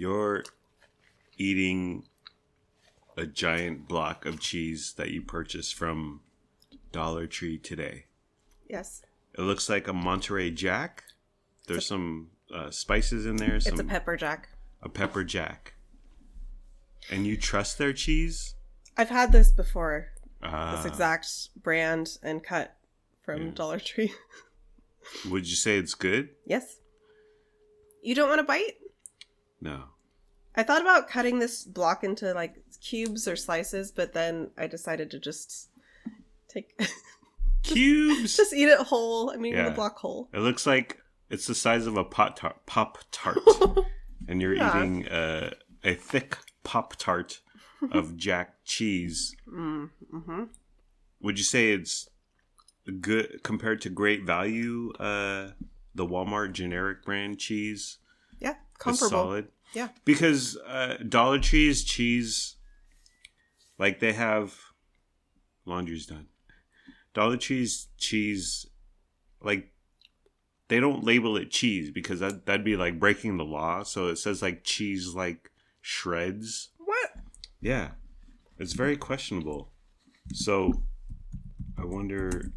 You're eating a giant block of cheese that you purchased from Dollar Tree today. Yes. It looks like a Monterey Jack. There's some spices in there. It's a pepper jack. A pepper jack. And you trust their cheese? I've had this before. This exact brand and cut from Dollar Tree. Would you say it's good? Yes. You don't want to bite? No. I thought about cutting this block into like cubes or slices, but then I decided to just take cubes. Just eat it whole. I mean, the block whole. It looks like it's the size of a Pop-Tart. And you're eating a thick Pop-Tart of Jack cheese. Mm-hmm. Would you say it's good compared to Great Value, the Walmart generic brand cheese? Yeah, comparable. It's solid. Yeah. Because Dollar Tree's cheese, like they have... Laundry's done. Dollar Tree's cheese, like, they don't label it cheese because that'd be like breaking the law. So it says like cheese like shreds. What? Yeah. It's very questionable. So I wonder,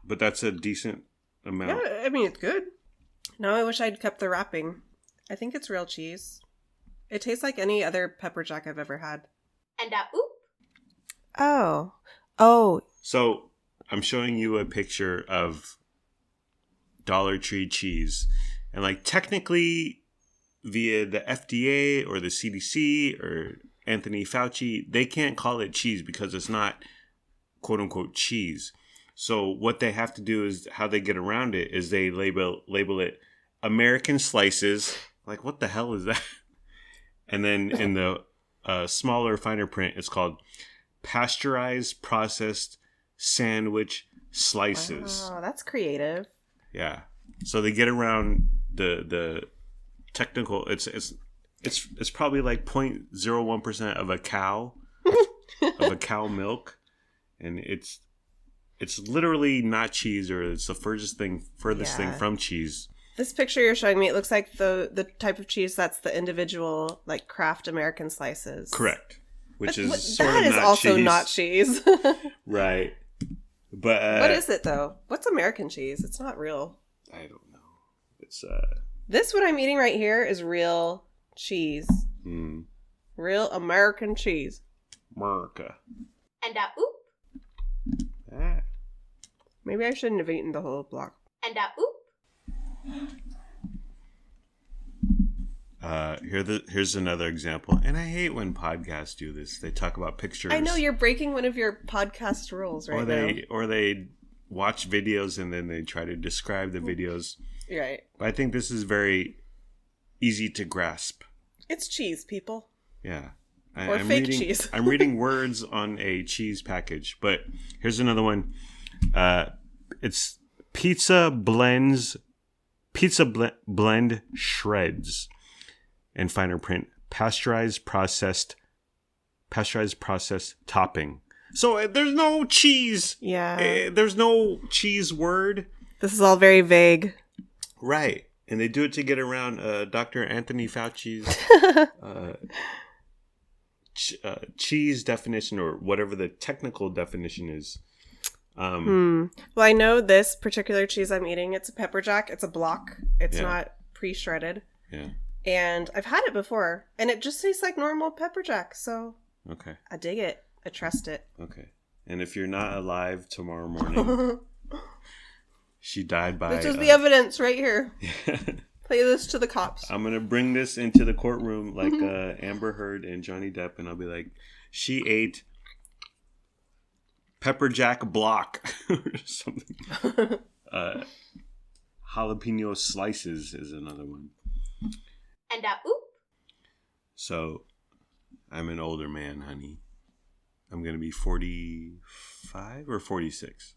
but that's a decent amount. Yeah, I mean, it's good. No, I wish I'd kept the wrapping. I think it's real cheese. It tastes like any other pepper jack I've ever had. And oop. Oh. So I'm showing you a picture of Dollar Tree cheese. And like technically via the FDA or the CDC or Anthony Fauci, they can't call it cheese because it's not quote unquote cheese. So what they have to do is how they get around it is they label it American slices. Like what the hell is that? And then in the smaller, finer print, it's called pasteurized processed sandwich slices. Oh, that's creative. Yeah. So they get around the technical. It's probably like 0.01% of a cow milk, and it's literally not cheese, or it's the furthest thing from cheese. This picture you're showing me, it looks like the type of cheese that's the individual like Kraft American slices. Correct. Which but is sort of that is not also cheese. not cheese. Right. But what is it though? What's American cheese? It's not real. I don't know. It's This what I'm eating right here is real cheese. Real American cheese. America. And oop. Ah. Maybe I shouldn't have eaten the whole block. And oop. Here's another example, and I hate when podcasts do this. They talk about pictures. I know you're breaking one of your podcast rules now. Or they watch videos and then they try to describe the videos. Right. But I think this is very easy to grasp. It's cheese, people. Yeah. I'm fake cheese. I'm reading words on a cheese package, but here's another one. It's pizza blend shreds, and finer print pasteurized processed topping. So there's no cheese. Yeah. There's no cheese word. This is all very vague. Right. And they do it to get around Dr. Anthony Fauci's cheese definition, or whatever the technical definition is. Well, I know this particular cheese I'm eating, it's a pepper jack. It's a block. It's not pre-shredded. Yeah. And I've had it before, and it just tastes like normal pepper jack. So okay, I dig it. I trust it. Okay. And if you're not alive tomorrow morning, she died by... This is the evidence right here. Play this to the cops. I'm going to bring this into the courtroom like Amber Heard and Johnny Depp, and I'll be like, she ate pepper jack block or something. Jalapeno slices is another one. And oop. So, I'm an older man, honey. I'm going to be 45 or 46.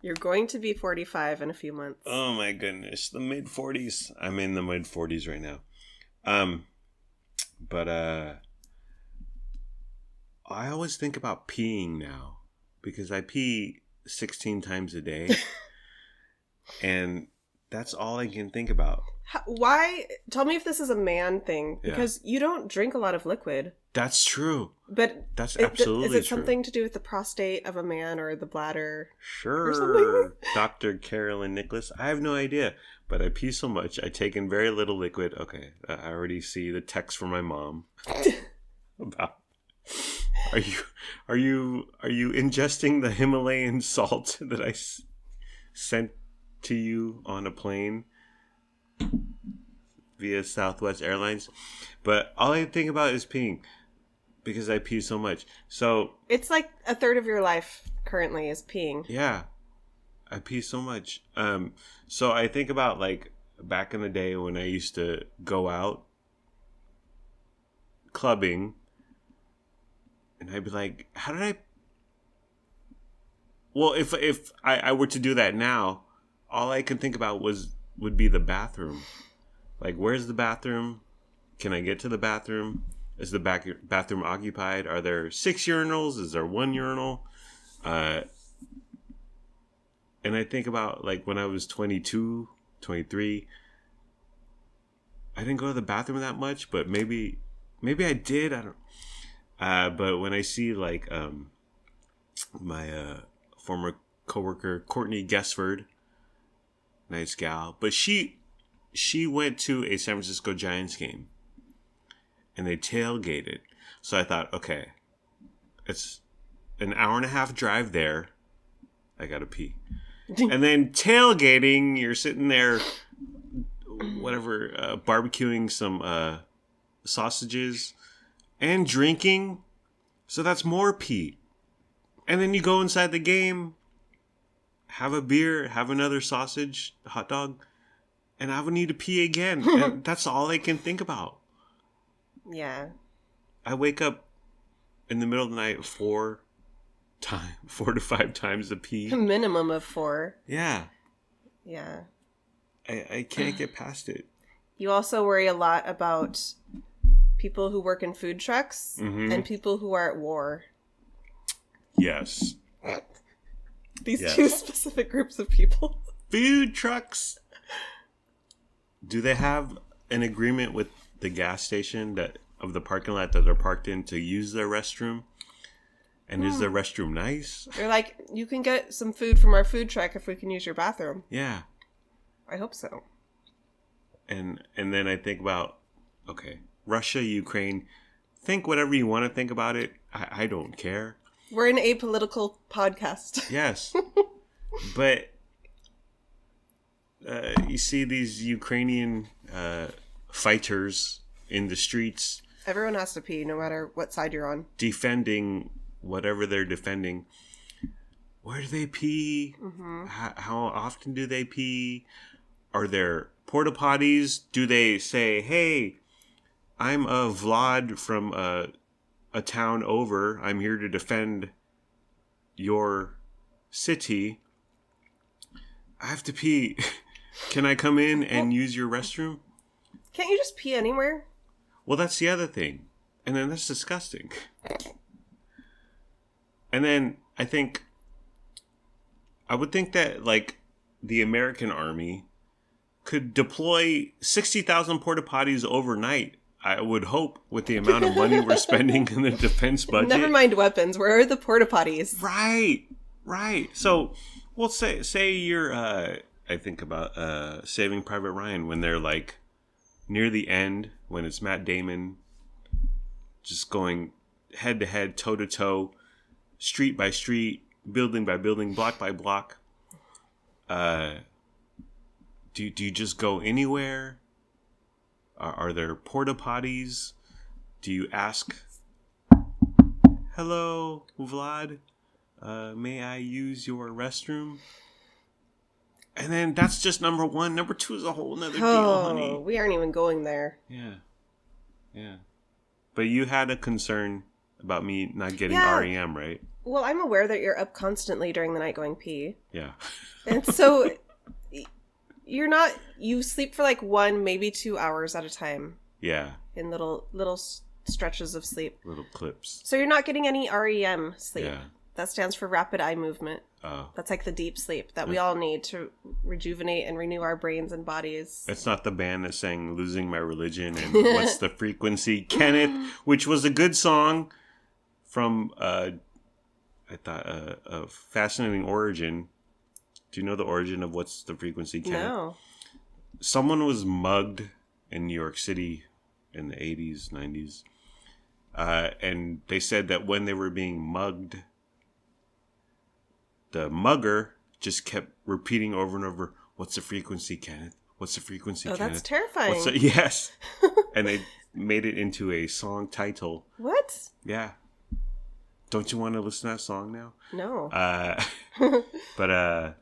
You're going to be 45 in a few months. Oh my goodness, the mid 40s. I'm in the mid 40s right now. But I always think about peeing now because I pee 16 times a day. And That's all I can think about. Why? Tell me if this is a man thing, Yeah. because you don't drink a lot of liquid. That's true. But That's absolutely true. is it something to do with the prostate of a man or the bladder? Sure, something? Dr. Carolyn Nicholas. I have no idea, but I pee so much. I take in very little liquid. Okay, I already see the text from my mom about. Are you ingesting the Himalayan salt that I sent to you on a plane via Southwest Airlines? But all I think about is peeing because I pee so much. So it's like a third of your life currently is peeing. yeah, I pee so much. So I think about like back in the day when I used to go out clubbing, and I'd be like, how did I? Well, if I were to do that now, all I could think about would be the bathroom. Like, where's the bathroom? Can I get to the bathroom? Is the bathroom occupied? Are there 6 urinals? Is there 1 urinal? And I think about, like, when I was 22, 23, I didn't go to the bathroom that much, but maybe I did. I don't. But when I see, like, my former coworker, Courtney Guessford, nice gal, but she went to a San Francisco Giants game, and they tailgated. So I thought, okay, it's an hour and a half drive there. I gotta pee. And then tailgating, you're sitting there, whatever, barbecuing some sausages and drinking. So that's more pee. And then you go inside the game, have a beer, have another sausage, hot dog, and I would need to pee again. And that's all I can think about. Yeah. I wake up in the middle of the night 4 to 5 times to pee. A minimum of 4. Yeah. Yeah. I can't get past it. You also worry a lot about people who work in food trucks and people who are at war. Yes. These two specific groups of people. Food trucks. Do they have an agreement with the gas station that of the parking lot that they're parked in to use their restroom? And is their restroom nice? They're like, you can get some food from our food truck if we can use your bathroom. Yeah. I hope so. And then I think about, okay, Russia, Ukraine, think whatever you want to think about it. I don't care. We're an apolitical podcast. Yes. But you see these Ukrainian fighters in the streets. Everyone has to pee, no matter what side you're on. Defending whatever they're defending. Where do they pee? Mm-hmm. How often do they pee? Are there porta potties? Do they say, hey, I'm a Vlad from a town over. I'm here to defend your city. I have to pee. Can I come in and use your restroom? Can't you just pee anywhere? Well, that's the other thing. And then that's disgusting. And then I would think that, like, the American Army could deploy 60,000 porta potties overnight. I would hope, with the amount of money we're spending in the defense budget. Never mind weapons. Where are the porta potties? Right. So, well, say you're, I think about Saving Private Ryan, when they're, like, near the end, when it's Matt Damon just going head to head, toe to toe, street by street, building by building, block by block. Do you just go anywhere? Are there porta potties? Do you ask, hello, Vlad, may I use your restroom? And then that's just number one. Number two is a whole nother deal, honey. We aren't even going there. Yeah. But you had a concern about me not getting REM, right? Well, I'm aware that you're up constantly during the night going pee. Yeah. And so you sleep for like 1, maybe 2 hours at a time. Yeah. In little stretches of sleep. Little clips. So you're not getting any REM sleep. Yeah. That stands for rapid eye movement. Oh. That's like the deep sleep that we all need to rejuvenate and renew our brains and bodies. It's not the band that sang Losing My Religion and What's the Frequency? Kenneth, which was a good song from, I thought, a fascinating origin. Do you know the origin of What's the Frequency? Kenneth? No. Someone was mugged in New York City in the 80s, 90s. And they said that when they were being mugged, the mugger just kept repeating over and over, "What's the frequency, Kenneth? What's the frequency, Oh, Kenneth?" that's terrifying. Yes. And they made it into a song title. What? Yeah. Don't you want to listen to that song now? No. But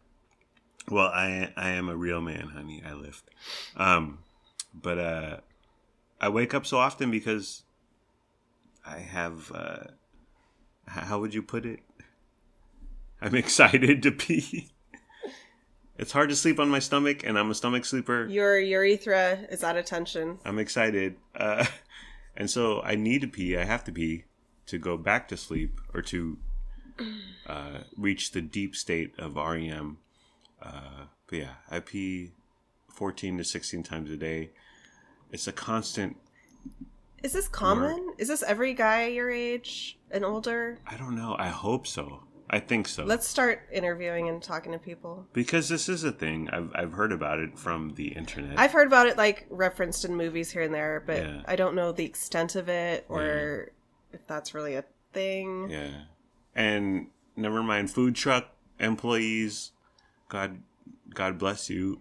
well, I am a real man, honey. I lift. But I wake up so often because I have how would you put it? I'm excited to pee. It's hard to sleep on my stomach, and I'm a stomach sleeper. Your urethra is out of tension. I'm excited. And so I need to pee. I have to pee to go back to sleep or to reach the deep state of REM. But yeah, I pee 14 to 16 times a day. It's a constant. Is this common? Is this every guy your age and older? I don't know. I hope so. I think so. Let's start interviewing and talking to people. Because this is a thing. I've heard about it from the internet. I've heard about it like referenced in movies here and there, but Yeah. I don't know the extent of it or if that's really a thing. Yeah. And never mind food truck employees. God bless you.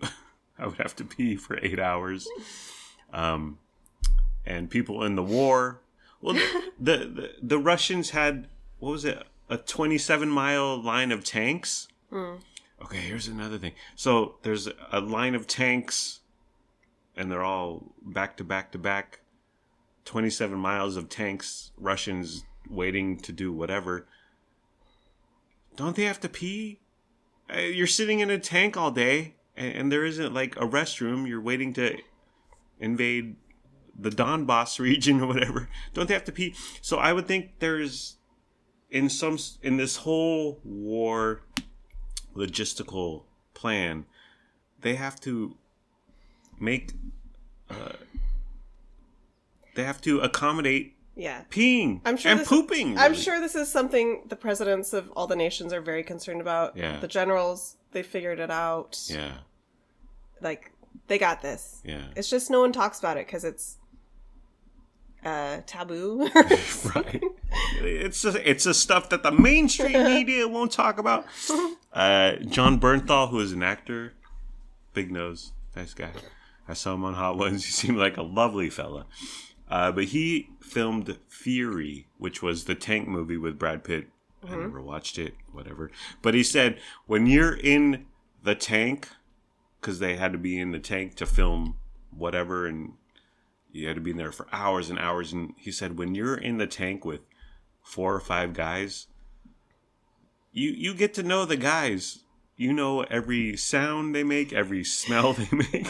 I would have to pee for 8 hours. And people in the war. Well, the Russians had, what was it? A 27-mile line of tanks. Okay, here's another thing. So there's a line of tanks, and they're all back to back to back. 27 miles of tanks, Russians waiting to do whatever. Don't they have to pee? You're sitting in a tank all day, and there isn't like a restroom. You're waiting to invade the Donbass region or whatever. Don't they have to pee? So I would think there's in this whole war logistical plan, they have to make they have to accommodate peeing and pooping. I'm sure this is something the presidents of all the nations are very concerned about. Yeah. The generals, they figured it out. Yeah. Like, they got this. Yeah. It's just no one talks about it because it's taboo. Right. It's the stuff that the mainstream media won't talk about. John Bernthal, who is an actor, big nose, nice guy. I saw him on Hot Ones. He seemed like a lovely fella. But he filmed Fury, which was the tank movie with Brad Pitt. I never watched it, whatever. But he said, when you're in the tank, because they had to be in the tank to film whatever, and you had to be in there for hours and hours. And he said, when you're in the tank with 4 or 5 guys, you get to know the guys. You know every sound they make, every smell they make.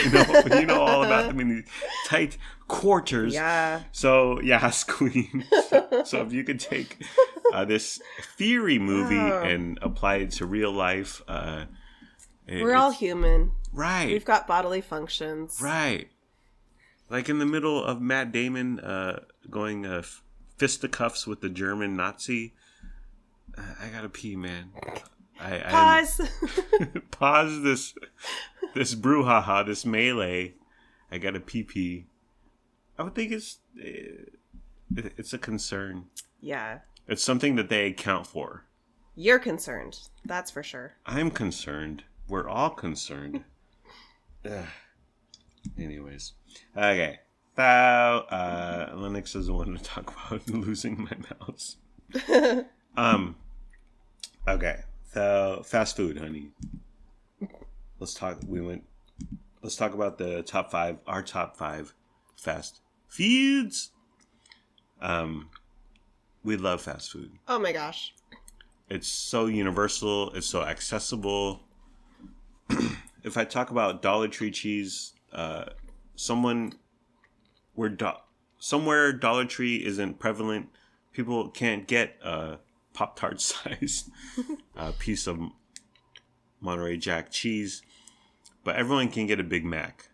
you know all about them in these tight quarters. Yeah. So, yes, Queen. So if you could take this Fury movie and apply it to real life. We're all human. Right. We've got bodily functions. Right. Like in the middle of Matt Damon going fisticuffs with the German Nazi. I gotta pee, man. Pause. Pause this brouhaha, this melee. I gotta pee. I would think it's a concern. Yeah. It's something that they account for. You're concerned. That's for sure. I'm concerned. We're all concerned. Anyways. Okay. Lennox doesn't want to talk about losing my mouse. Okay. So fast food, honey. Let's talk about the top 5, our top 5 fast foods. We love fast food. Oh my gosh. It's so universal. It's so accessible. If I talk about Dollar Tree cheese, somewhere Dollar Tree isn't prevalent, people can't get Pop-Tart sized piece of Monterey Jack cheese. But everyone can get a Big Mac.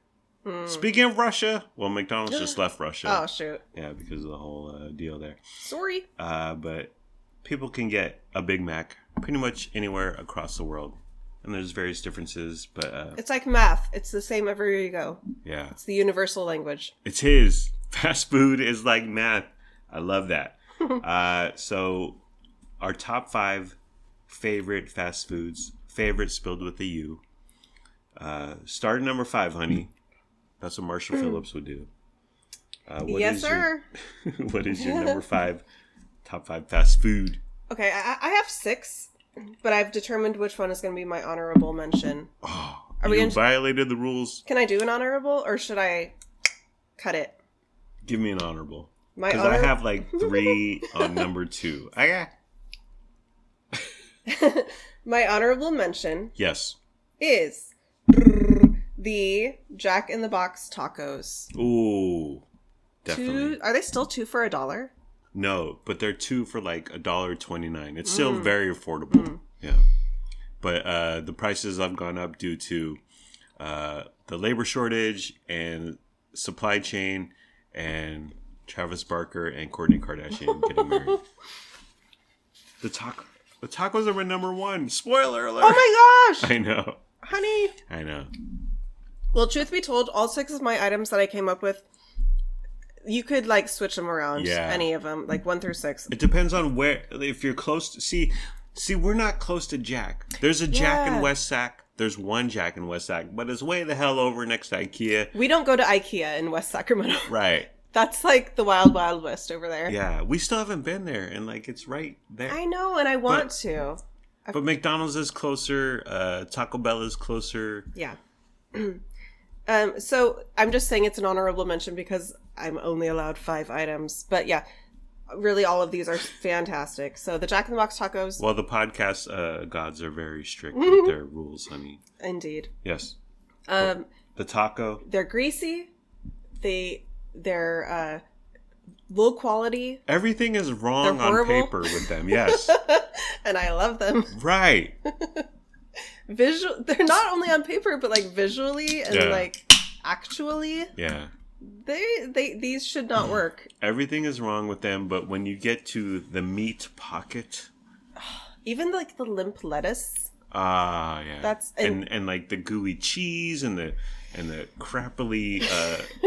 Speaking of Russia, well, McDonald's just left Russia. Oh, shoot. Yeah, because of the whole deal there. Sorry. But people can get a Big Mac pretty much anywhere across the world. And there's various differences, but... It's like math. It's the same everywhere you go. Yeah. It's the universal language. It's his. Fast food is like math. I love that. So, our top 5 favorite fast foods. Favorite spelled with a U. Start at number 5, honey. That's what Marshall Phillips would do. Yes, sir. What is your number 5 top 5 fast food? Okay, I have 6, but I've determined which one is going to be my honorable mention. Oh, Are we you gonna- violated the rules. Can I do an honorable, or should I cut it? Give me an honorable. My Because I have like 3 on number 2. My honorable mention Yes. is the Jack in the Box tacos. Ooh. Definitely. Are they still 2 for $1? No, but they're 2 for like $1.29. It's still very affordable. Yeah. But the prices have gone up due to the labor shortage and supply chain and Travis Barker and Kourtney Kardashian getting married. The tacos are my number 1. Spoiler alert. Oh my gosh! I know. Honey. I know. Well, truth be told, all 6 of my items that I came up with, you could like switch them around. Yeah. Any of them, like 1 through 6. It depends on where, if you're close to, see, we're not close to Jack. There's a Jack in Yeah. West Sac. There's one Jack in West Sac, but it's way the hell over next to IKEA. We don't go to IKEA in West Sacramento. Right. That's like the wild, wild west over there. Yeah. We still haven't been there, and like it's right there. I know, and I want to. But McDonald's is closer. Taco Bell is closer. Yeah. So I'm just saying it's an honorable mention because I'm only allowed 5 items. But yeah, really all of these are fantastic. So the Jack in the Box tacos. Well, the podcast gods are very strict with their rules, honey. Indeed. Yes. The taco. They're greasy. They're low quality. Everything is wrong They're on horrible. paper with them. Yes. And I love them. Right. They're not only on paper, but like visually and Yeah. like actually. Yeah. These should not work. Everything is wrong with them, but when you get to the meat pocket, Even like the limp lettuce. yeah, That's- and like the gooey cheese and the crappily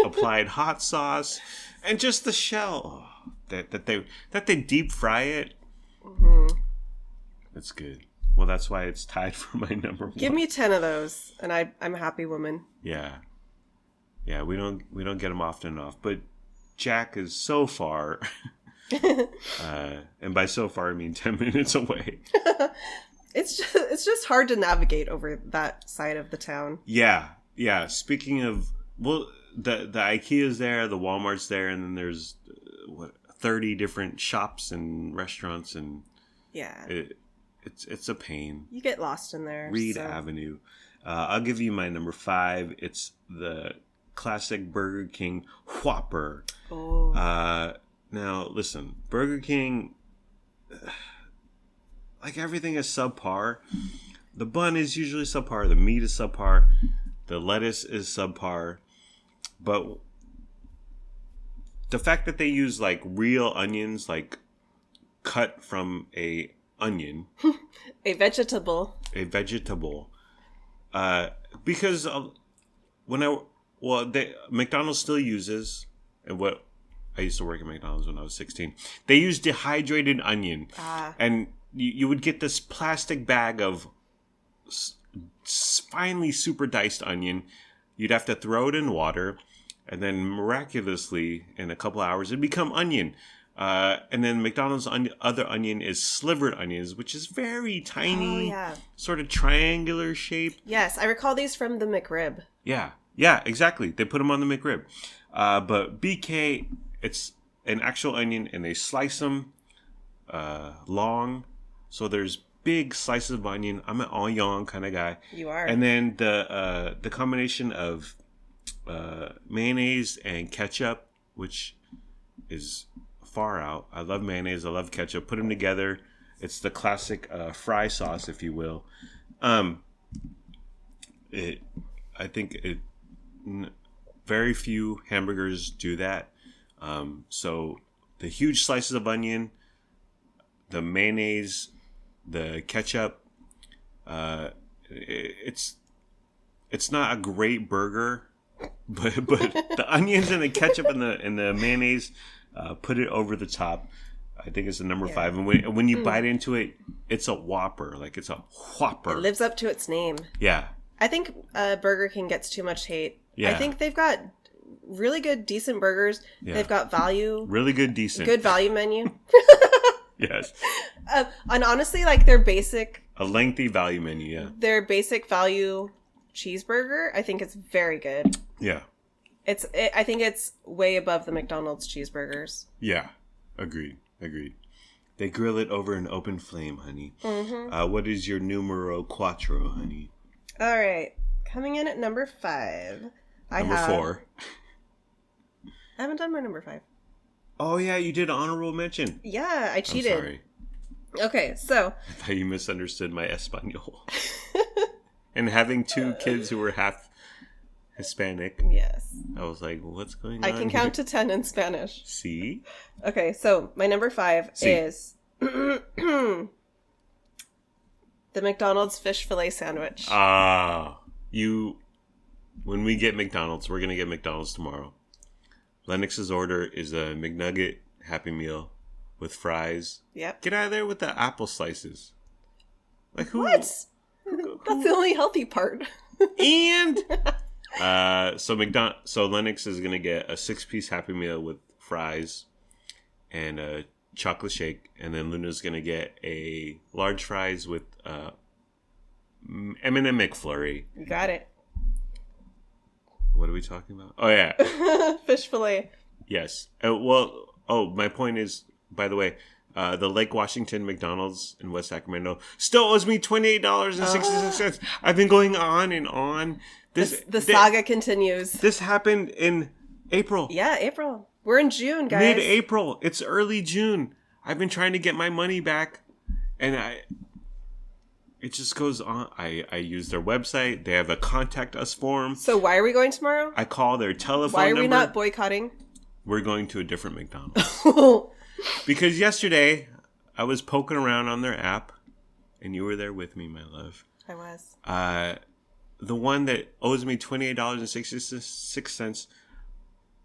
applied hot sauce and just the shell that they deep fry it. That's good. Well, that's why it's tied for my number 1. Give me 10 of those, and I'm a happy woman. Yeah. We don't get them often enough, but Jack is so far, and by so far I mean 10 minutes away. It's just hard to navigate over that side of the town. Yeah. Speaking of, well, the IKEA's there, the Walmart's there, and then there's 30 different shops and restaurants, and Yeah, it's a pain. you get lost in there. Reed so. Avenue. I'll give you my number 5. It's the classic Burger King Whopper. Oh, Now, listen, Burger King, like everything is subpar. The bun is usually subpar. The meat is subpar. The lettuce is subpar. But the fact that they use like real onions, like cut from a onion, a vegetable. because McDonald's still uses, and what I used to work at McDonald's when I was 16. They use dehydrated onion, and you would get this plastic bag of finely super diced onion. You'd have to throw it in water, and then miraculously, in a couple hours, it'd become onion. And then McDonald's other onion is slivered onions, which is very tiny, yeah. sort of triangular shape. Yes, I recall these from the McRib. Yeah, exactly. They put them on the McRib. But BK, it's an actual onion, and they slice them long. So there's big slices of onion. I'm an onion kind of guy. You are. And then the combination of mayonnaise and ketchup, which is far out. I love mayonnaise. I love ketchup. Put them together. It's the classic fry sauce, if you will. I think very few hamburgers do that. So the huge slices of onion, the mayonnaise, the ketchup. It's not a great burger, but the onions and the ketchup and the mayonnaise put it over the top. I think it's the number 5. And when you bite into it, it's a Whopper. Like, it's a Whopper. It lives up to its name. Yeah. I think Burger King gets too much hate. Yeah. I think they've got really good, decent burgers. Yeah. They've got value. Really good, decent. Good value menu. Yes. And honestly, like, their basic A lengthy value menu, yeah. Their basic value cheeseburger, I think it's very good. Yeah. I think it's way above the McDonald's cheeseburgers. Yeah. Agreed. They grill it over an open flame, honey. Mm-hmm. What is your numero cuatro, honey? All right. Coming in at number 5. Number 4. I haven't done my number 5. Oh, yeah, you did honorable mention. Yeah, I cheated. I'm sorry. Okay, so. I thought you misunderstood my Espanol. And having 2 kids who were half Hispanic. Yes. I was like, what's going on? I can count to 10 in Spanish. See? Okay, so my number 5 is the McDonald's fish fillet sandwich. When we get McDonald's, we're going to get McDonald's tomorrow. Lennox's order is a McNugget Happy Meal with fries. Yep. Get out of there with the apple slices. Like, who? What? That's the only healthy part. And so Lennox is gonna get a 6-piece Happy Meal with fries and a chocolate shake, and then Luna's gonna get a large fries with M&M McFlurry. You got it. What are we talking about? Oh yeah, fish fillet. Yes. My point is, by the way, the Lake Washington McDonald's in West Sacramento still owes me $28.66. I've been going on and on. The saga continues. This happened in April. Yeah, April. We're in June, guys. Mid-April. It's early June. I've been trying to get my money back, and it just goes on. I use their website. They have a contact us form. So why are we going tomorrow? I call their telephone number. Why are we not boycotting? We're going to a different McDonald's. Because yesterday, I was poking around on their app, and you were there with me, my love. I was. The one that owes me $28.66,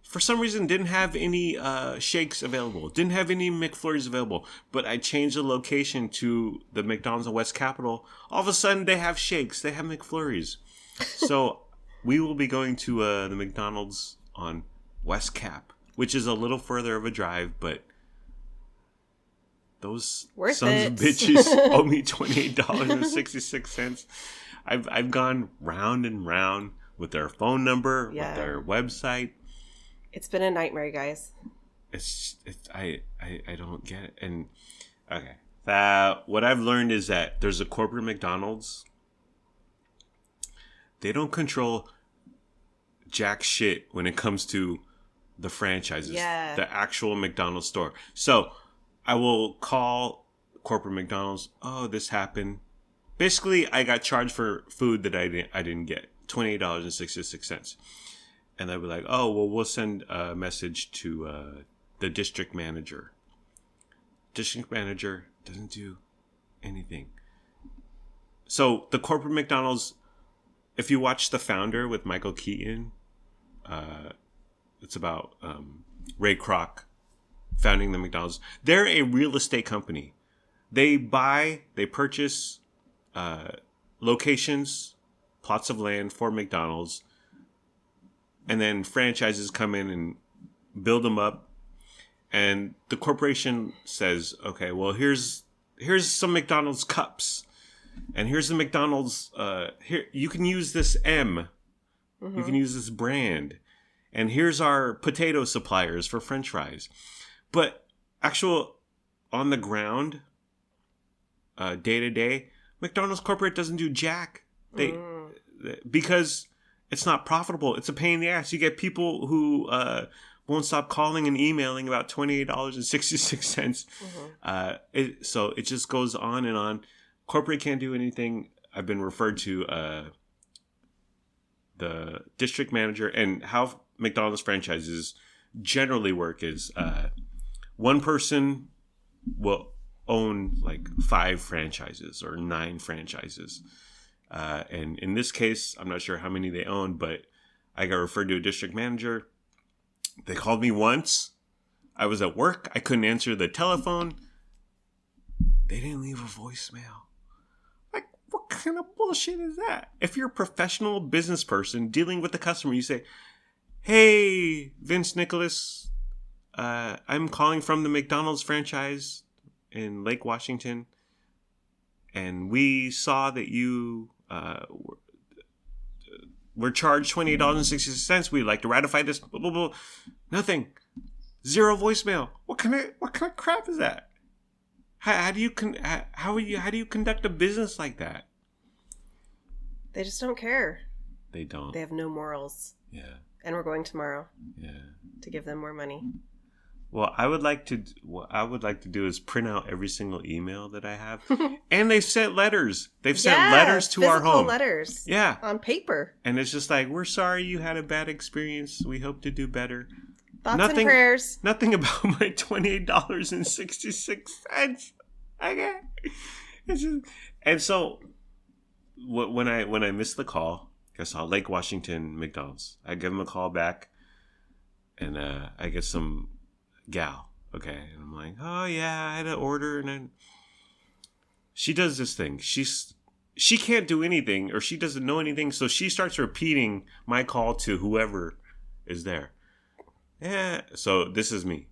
for some reason, didn't have any shakes available. Didn't have any McFlurries available. But I changed the location to the McDonald's in West Capitol. All of a sudden, they have shakes. They have McFlurries. So we will be going to the McDonald's on West Cap, which is a little further of a drive, but those sons of bitches owe me $28.66. I've gone round and round with their phone number, with their website. It's been a nightmare, guys. I don't get it. And okay, what I've learned is that there's a corporate McDonald's. They don't control jack shit when it comes to the franchises, the actual McDonald's store. So I will call corporate McDonald's. Oh, this happened. Basically, I got charged for food that I didn't get, $28.66. And they'll be like, oh, well, we'll send a message to the district manager. District manager doesn't do anything. So the corporate McDonald's, if you watch The Founder with Michael Keaton, it's about Ray Kroc founding the McDonald's. They're a real estate company. They purchase locations, plots of land for McDonald's, and then franchises come in and build them up. And the corporation says, okay, well, here's some McDonald's cups. And here's the McDonald's, here, you can use this M. Mm-hmm. You can use this brand. And here's our potato suppliers for French fries. But on the ground, day to day, McDonald's corporate doesn't do jack. Because it's not profitable. It's a pain in the ass. You get people who won't stop calling and emailing about $28.66. So it just goes on and on. Corporate can't do anything. I've been referred to the district manager, and how McDonald's franchises generally work is one person will own like 5 franchises or 9 franchises. And in this case, I'm not sure how many they own, but I got referred to a district manager. They called me once. I was at work. I couldn't answer the telephone. They didn't leave a voicemail. Like, what kind of bullshit is that? If you're a professional business person dealing with the customer, you say, "Hey, Vince Nicholas, I'm calling from the McDonald's franchise in Lake Washington, and we saw that you were charged $28.66. We'd like to ratify this." Blah, blah, blah. Nothing. 0 voicemail. What kind of crap is that? How do you conduct a business like that? They just don't care. They don't. They have no morals. Yeah. And we're going tomorrow. Yeah. To give them more money. What I would like to do is print out every single email that I have. And they've sent letters. They've sent letters to our home. Letters. Yeah. On paper. And it's just like, "We're sorry you had a bad experience. We hope to do better." Thoughts and prayers. Nothing about my $28.66. Okay. It's just, and so when I missed the call, I saw Lake Washington McDonald's. I give them a call back, and I get some gal. Okay, and I'm like, "Oh yeah, I had an order," and then she does this thing. She can't do anything, or she doesn't know anything, so she starts repeating my call to whoever is there. Yeah, so this is me.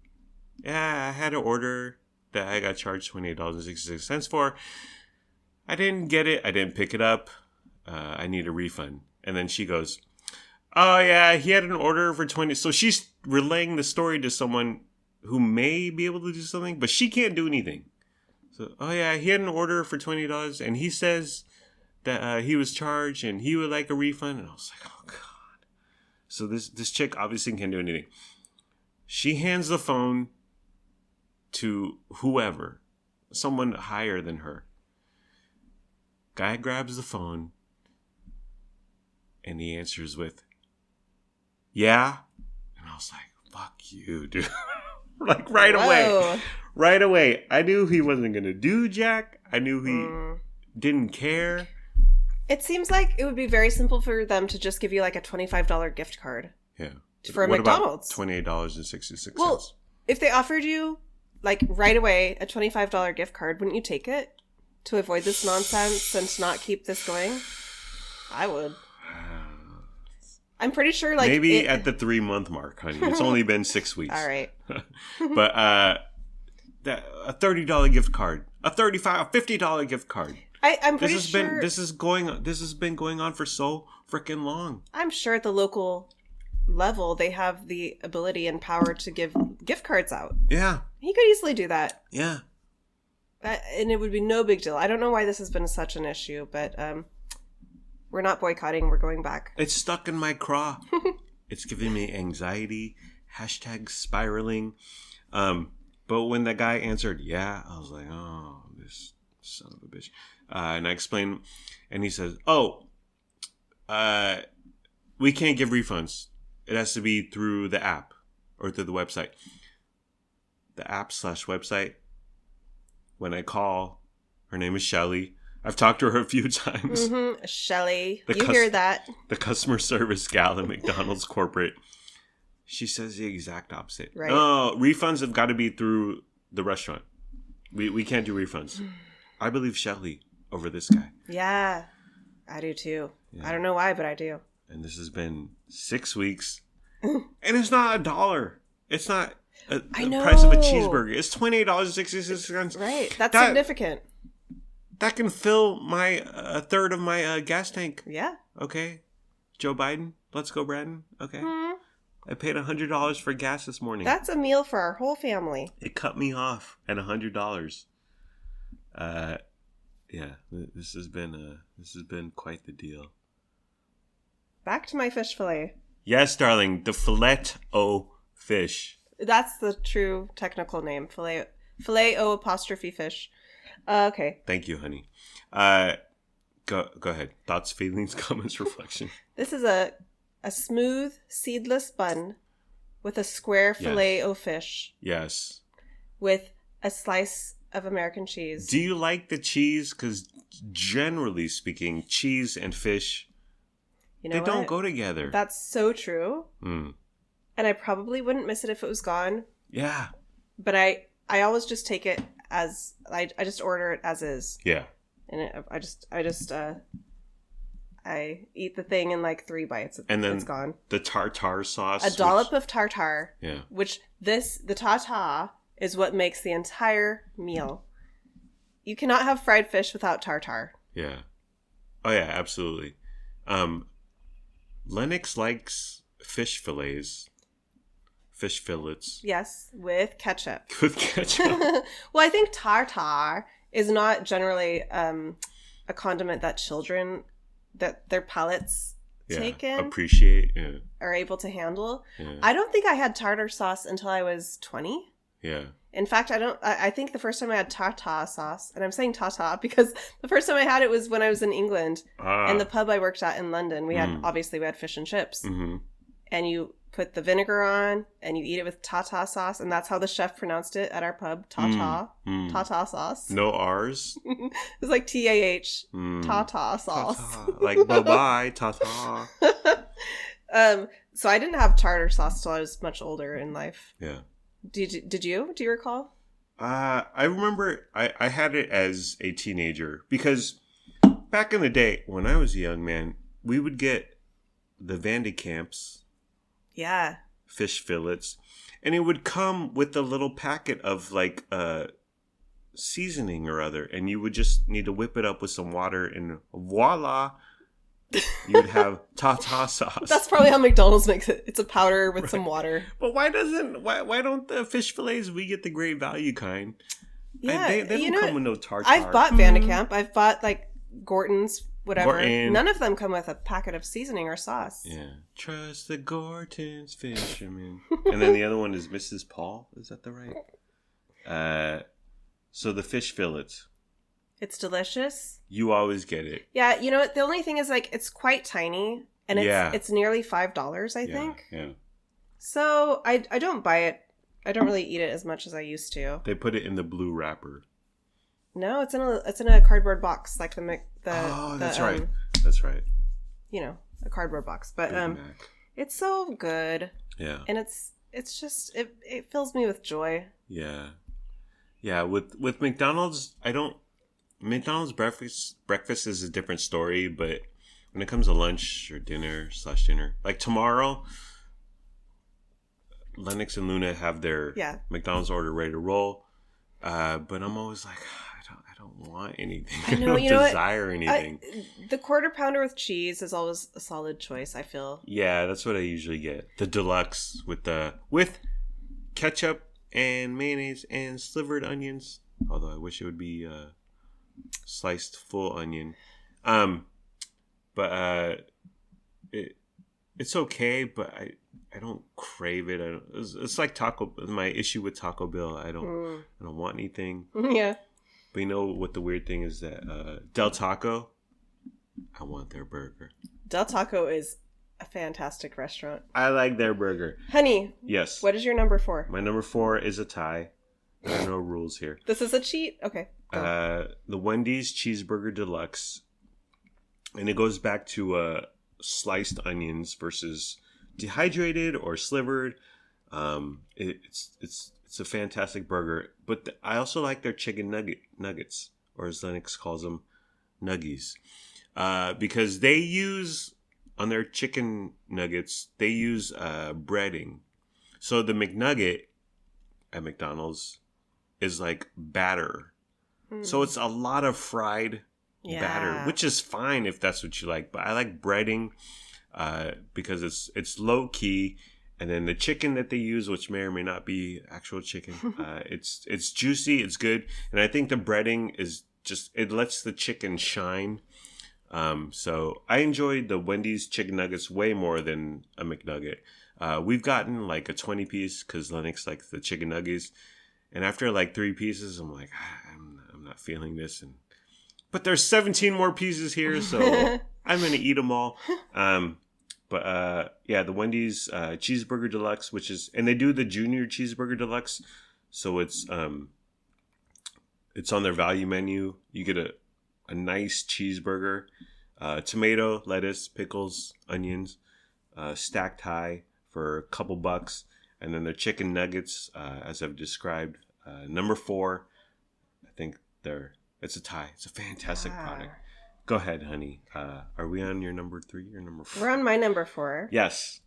"Yeah, I had an order that I got charged $28.66 for. I didn't get it. I didn't pick it up. I need a refund." And then she goes, "Oh yeah, he had an order for 20." So she's relaying the story to someone who may be able to do something, but she can't do anything. So, "Oh yeah, he had an order for $20, and he says that he was charged, and he would like a refund." And I was like, "Oh god." So this chick obviously can't do anything. She hands the phone to whoever, someone higher than her. Guy grabs the phone, and he answers with, "Yeah." And I was like, "Fuck you, dude." Like right away. Right away. I knew he wasn't going to do jack. I knew he didn't care. It seems like it would be very simple for them to just give you like a $25 gift card. Yeah. For a McDonald's. $28.66. Well, if they offered you like right away a $25 gift card, wouldn't you take it to avoid this nonsense and to not keep this going? I would. I'm pretty sure like maybe at the 3-month mark, honey. It's only been 6 weeks. All right. But a $30 gift card, a $50 gift card. I'm pretty sure this has been going on for so freaking long. I'm sure at the local level they have the ability and power to give gift cards out. Yeah. He could easily do that. Yeah. And it would be no big deal. I don't know why this has been such an issue, but we're not boycotting. We're going back. It's stuck in my craw. It's giving me anxiety. #spiraling. But when the guy answered, "Yeah," I was like, "Oh, this son of a bitch." And I explained, and he says, "Oh, we can't give refunds. It has to be through the app or through the website." The app/website. When I call, her name is Shelly. I've talked to her a few times. Mm-hmm. Shelly, you hear that? The customer service gal at McDonald's corporate. She says the exact opposite. Right. Oh, refunds have got to be through the restaurant. We can't do refunds. I believe Shelly over this guy. Yeah, I do too. Yeah. I don't know why, but I do. And this has been 6 weeks. And it's not $1. It's not the price of a cheeseburger. It's $28.66. Right. That's significant. That can fill my a third of my gas tank. Yeah. Okay. Joe Biden. Let's go, Braden. Okay. Mm-hmm. I paid $100 for gas this morning. That's a meal for our whole family. It cut me off at $100. Yeah, this has been quite the deal. Back to my fish fillet. Yes, darling, the filet o fish. That's the true technical name. Filet-o apostrophe fish. Okay. Thank you, honey. Go ahead. Thoughts, feelings, comments, reflection. This is a smooth, seedless bun with a square filet-o fish Yes. with a slice of American cheese. Do you like the cheese? Because generally speaking, cheese and fish, You know they what? don't go together. That's so true. Mm. And I probably wouldn't miss it if it was gone. Yeah. But I always just take it as I just order it as is, Yeah. and I eat the thing in like 3 bites. And then it's gone. the tartar sauce. A dollop of tartar. Yeah. Which the tartar is what makes the entire meal. You cannot have fried fish without tartar. Yeah. Oh yeah, absolutely. Lennox likes fish fillets. Fish fillets. Yes, with ketchup. With ketchup. Well, I think tartar is not generally a condiment that children, that their palates take in, appreciate. Yeah. are able to handle. Yeah. I don't think I had tartar sauce until I was 20. Yeah. In fact, I think the first time I had tartar sauce, and I'm saying tata because the first time I had it was when I was in England, and the pub I worked at in London, we had fish and chips, Mm-hmm. and you put the vinegar on, and you eat it with tata sauce, and that's how the chef pronounced it at our pub, tata, tata sauce. No R's. It was like TAH, Mm. tata sauce. Ta-ta. Like bye-bye, ta-ta. So I didn't have tartar sauce till I was much older in life. Yeah. Did you? Do you recall? I remember I had it as a teenager because back in the day when I was a young man, we would get the Van de Kamp's Yeah. fish fillets, and it would come with a little packet of like seasoning or other, and you would just need to whip it up with some water, and voila, you would have tartar sauce. That's probably how McDonald's makes it. It's a powder with some water. But why don't the fish fillets we get the great value kind? Yeah, they don't come with no tartar. I've bought Van de Kamp. I've bought like Gorton's, whatever. Gorton. None of them come with a packet of seasoning or sauce. Yeah. Trust the Gorton's fisherman. And then the other one is Mrs. Paul. Is that the right? So the fish fillets. It's delicious. You always get it. Yeah, you know what? The only thing is like it's quite tiny, and it's nearly $5, I think. Yeah. So I don't buy it. I don't really eat it as much as I used to. They put it in the blue wrapper. No, it's in a cardboard box, like That's right. That's right. You know, a cardboard box, but Big Mac. it's so good. Yeah. And it's just it fills me with joy. Yeah. Yeah, with McDonald's, McDonald's breakfast is a different story, but when it comes to lunch or dinner, like tomorrow, Lennox and Luna have their McDonald's order ready to roll. But I'm always like, I don't want anything. I know, don't desire anything. The quarter pounder with cheese is always a solid choice, I feel. Yeah, that's what I usually get. The deluxe with ketchup and mayonnaise and slivered onions. Although I wish it would be sliced full onion. But it's okay, but I don't crave it. It's like my issue with Taco Bell. I don't want anything. Yeah. But you know what the weird thing is that Del Taco, I want their burger. Del Taco is a fantastic restaurant. I like their burger. Honey. Yes. What is your number 4? My number 4 is a tie. There are no rules here. This is a cheat? Okay. The Wendy's Cheeseburger Deluxe. And it goes back to sliced onions versus dehydrated or slivered. It's a fantastic burger. But I also like their chicken nuggets, or as Lennox calls them, nuggies. Because they use, on their chicken nuggets, they use breading. So the McNugget at McDonald's is like batter. So it's a lot of fried batter, which is fine if that's what you like. But I like breading because it's low key. And then the chicken that they use, which may or may not be actual chicken, it's juicy, it's good. And I think the breading is it lets the chicken shine. So I enjoyed the Wendy's chicken nuggets way more than a McNugget. We've gotten like a 20 piece because Lennox likes the chicken nuggets, and after like 3 pieces, I'm like, I'm not feeling this, but there's 17 more pieces here, so I'm gonna eat them all. But the Wendy's cheeseburger deluxe, and they do the junior cheeseburger deluxe, so it's on their value menu. You get a nice cheeseburger, tomato, lettuce, pickles, onions, stacked high for a couple bucks, and then their chicken nuggets, as I've described, number 4. I think it's a tie. It's a fantastic product. Go ahead, honey. Are we on your number 3 or number 4? We're on my number 4. Yes.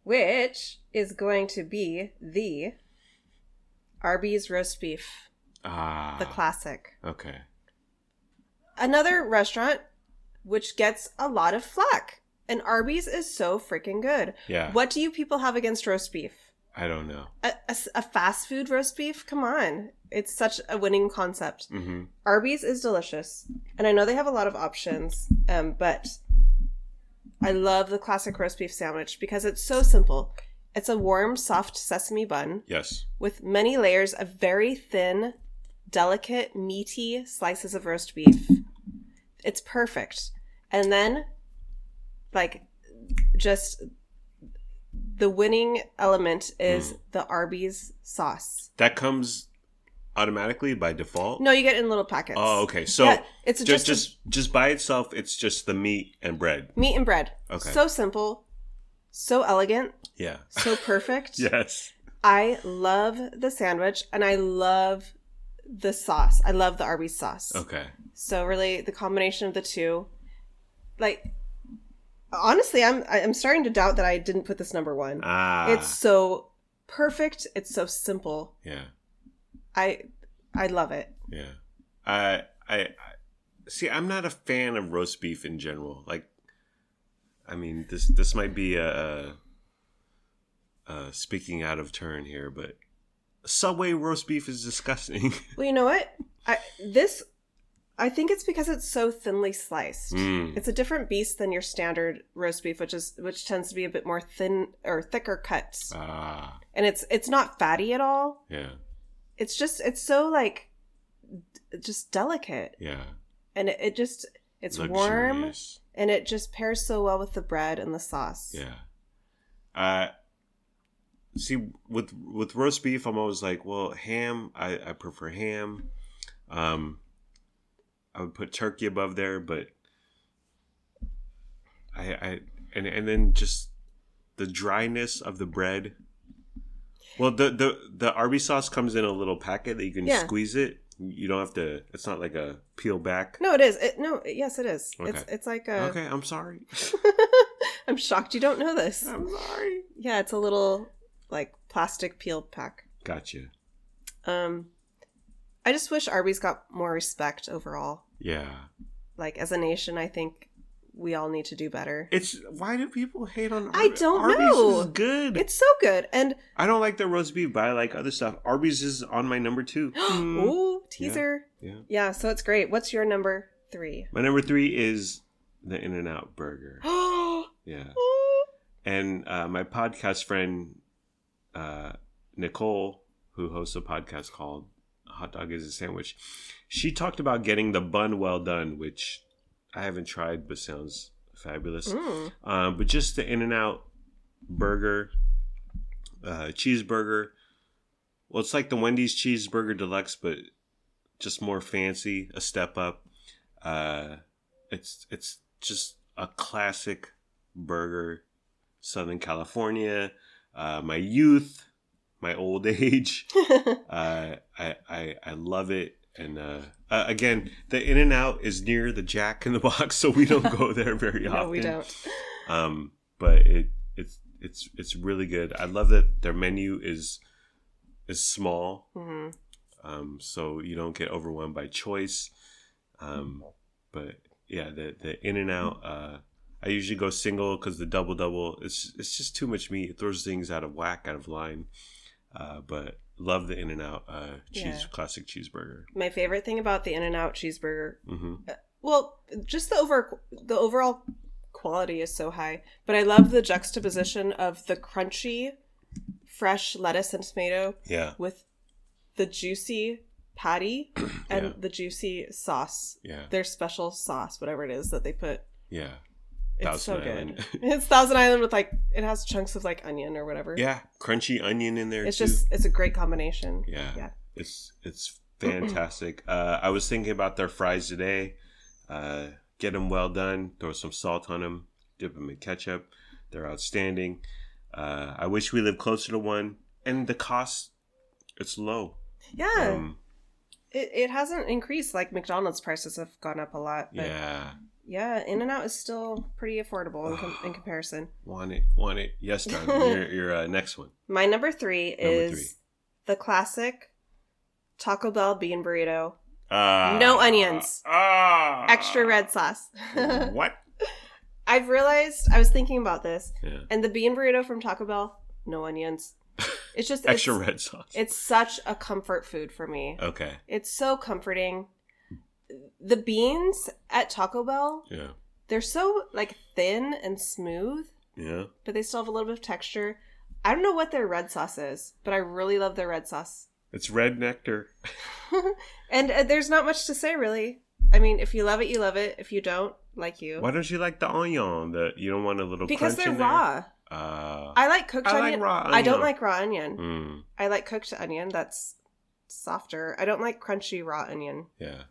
Which is going to be the Arby's roast beef. The classic. Okay. Another restaurant which gets a lot of flack. And Arby's is so freaking good. Yeah. What do you people have against roast beef? I don't know. A fast food roast beef? Come on. It's such a winning concept. Mm-hmm. Arby's is delicious. And I know they have a lot of options, but I love the classic roast beef sandwich because it's so simple. It's a warm, soft sesame bun. Yes. With many layers of very thin, delicate, meaty slices of roast beef. It's perfect. And then, just the winning element is the Arby's sauce. That comes automatically by default? No, you get it in little packets. Oh, okay. So it's just by itself, it's just the meat and bread. Meat and bread. Okay. So simple, so elegant. Yeah. So perfect. Yes. I love the sandwich and I love the sauce. I love the Arby's sauce. Okay. So really the combination of the two, honestly, I'm starting to doubt that I didn't put this number 1. It's so perfect. It's so simple. Yeah. I love it. Yeah. I see. I'm not a fan of roast beef in general. This might be a speaking out of turn here, but Subway roast beef is disgusting. Well, you know what? I think it's because it's so thinly sliced. It's a different beast than your standard roast beef, which tends to be a bit more thin or thicker cuts. And it's not fatty at all. Yeah. It's so just delicate. Yeah. And it's luxurious. warm and it just pairs so well with the bread and the sauce. Yeah. See, with roast beef, I'm always like, well, ham, I prefer ham. I would put turkey above there, but and then just the dryness of the bread. Well, the Arby's sauce comes in a little packet that you can squeeze it. You don't have to. It's not like a peel back. No, it is. Yes, it is. Okay. It's like a. Okay, I'm sorry. I'm shocked you don't know this. I'm sorry. Yeah, it's a little plastic peel pack. Gotcha. I just wish Arby's got more respect overall. Yeah. As a nation, I think we all need to do better. Why do people hate on Arby's? I don't know. Arby's is good. It's so good. And I don't like the roast beef, but I like other stuff. Arby's is on my number 2. Ooh, teaser. Yeah, so it's great. What's your number 3? My number 3 is the In-N-Out burger. Yeah. And my podcast friend, Nicole, who hosts a podcast called Hot Dog is a Sandwich, she talked about getting the bun well done, which I haven't tried, but sounds fabulous. But just the In-N-Out burger, cheeseburger. Well, it's like the Wendy's cheeseburger deluxe, but just more fancy, a step up. It's just a classic burger. Southern California, my youth, my old age. I love it. And again, the In-N-Out is near the Jack in the Box, so we don't go there very often. No, we don't. But it's really good. I love that their menu is small, so you don't get overwhelmed by choice. But yeah, the In-N-Out. I usually go single because the double it's just too much meat. It throws things out of whack, out of line. But love the In-N-Out classic cheeseburger. My favorite thing about the In-N-Out cheeseburger, well, just the overall quality is so high. But I love the juxtaposition of the crunchy, fresh lettuce and tomato Yeah. with the juicy patty and Yeah. the juicy sauce. Yeah. Their special sauce, whatever it is that they put. Yeah. It's so Thousand Island. good. It's Thousand Island with like, it has chunks of like onion or whatever. Yeah. Crunchy onion in there It's too. it's a great combination. Yeah. Yeah. It's fantastic. I was thinking about their fries today. Get them well done. Throw some salt on them. Dip them in ketchup. They're outstanding. I wish we lived closer to one. And the cost, it's low. Yeah. It hasn't increased like McDonald's prices have gone up a lot. But Yeah. In-N-Out is still pretty affordable in comparison. Want it. Yes, darling. Your next one. My number 3 is Number 3. the classic Taco Bell bean burrito. No onions. Extra red sauce. What? I've realized, I was thinking about this, Yeah. and the bean burrito from Taco Bell, no onions. It's just Extra red sauce. It's such a comfort food for me. Okay. It's so comforting. The beans at Taco Bell, Yeah. they're so like thin and smooth, Yeah. but they still have a little bit of texture. I don't know what their red sauce is, but I really love their red sauce. It's red nectar. And there's not much to say, really. I mean, if you love it, you love it. If you don't, like you. Why don't you like the onion? You don't want a little Because crunch they're in there? raw. I like cooked I like onion. raw I don't onion. like raw onion. Mm, I like cooked onion. That's softer. I don't like crunchy raw onion. yeah.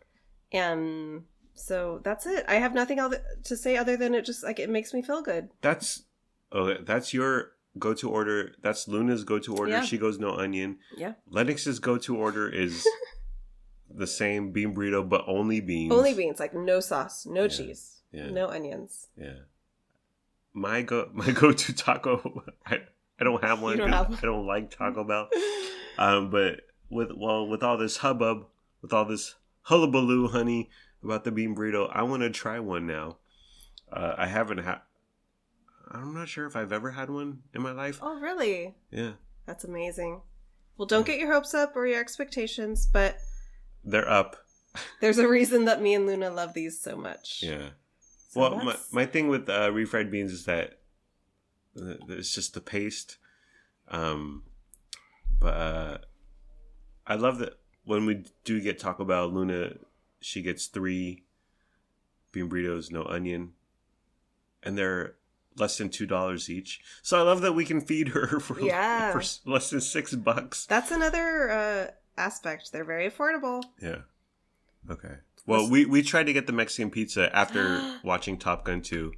And so that's it. I have nothing else to say other than it just like it makes me feel good. That's your go-to order. That's Luna's go-to order. Yeah. She goes no onion. Yeah. Lennox's go-to order is the same bean burrito, but only beans. Only beans, like no sauce, no Yeah. cheese, Yeah. no onions. Yeah. My go-to taco. I don't have one. You don't have one. I don't like Taco Bell. But with all this hubbub, with all this hullabaloo, honey, about the bean burrito, I want to try one now. I haven't had. I'm not sure if I've ever had one in my life. Oh, really? Yeah, That's amazing. Well, don't get your hopes up or your expectations, but they're up. there's a reason that me and Luna love these so much. Yeah. So Well, that's- my thing with refried beans is that it's just the paste. But I love that when we do get Taco Bell, Luna, she gets 3 bean burritos, no onion, and they're less than $2 each. So I love that we can feed her for Yeah. for less than $6. That's another aspect. They're very affordable. Yeah. Okay. Well, we tried to get the Mexican pizza after watching Top Gun 2.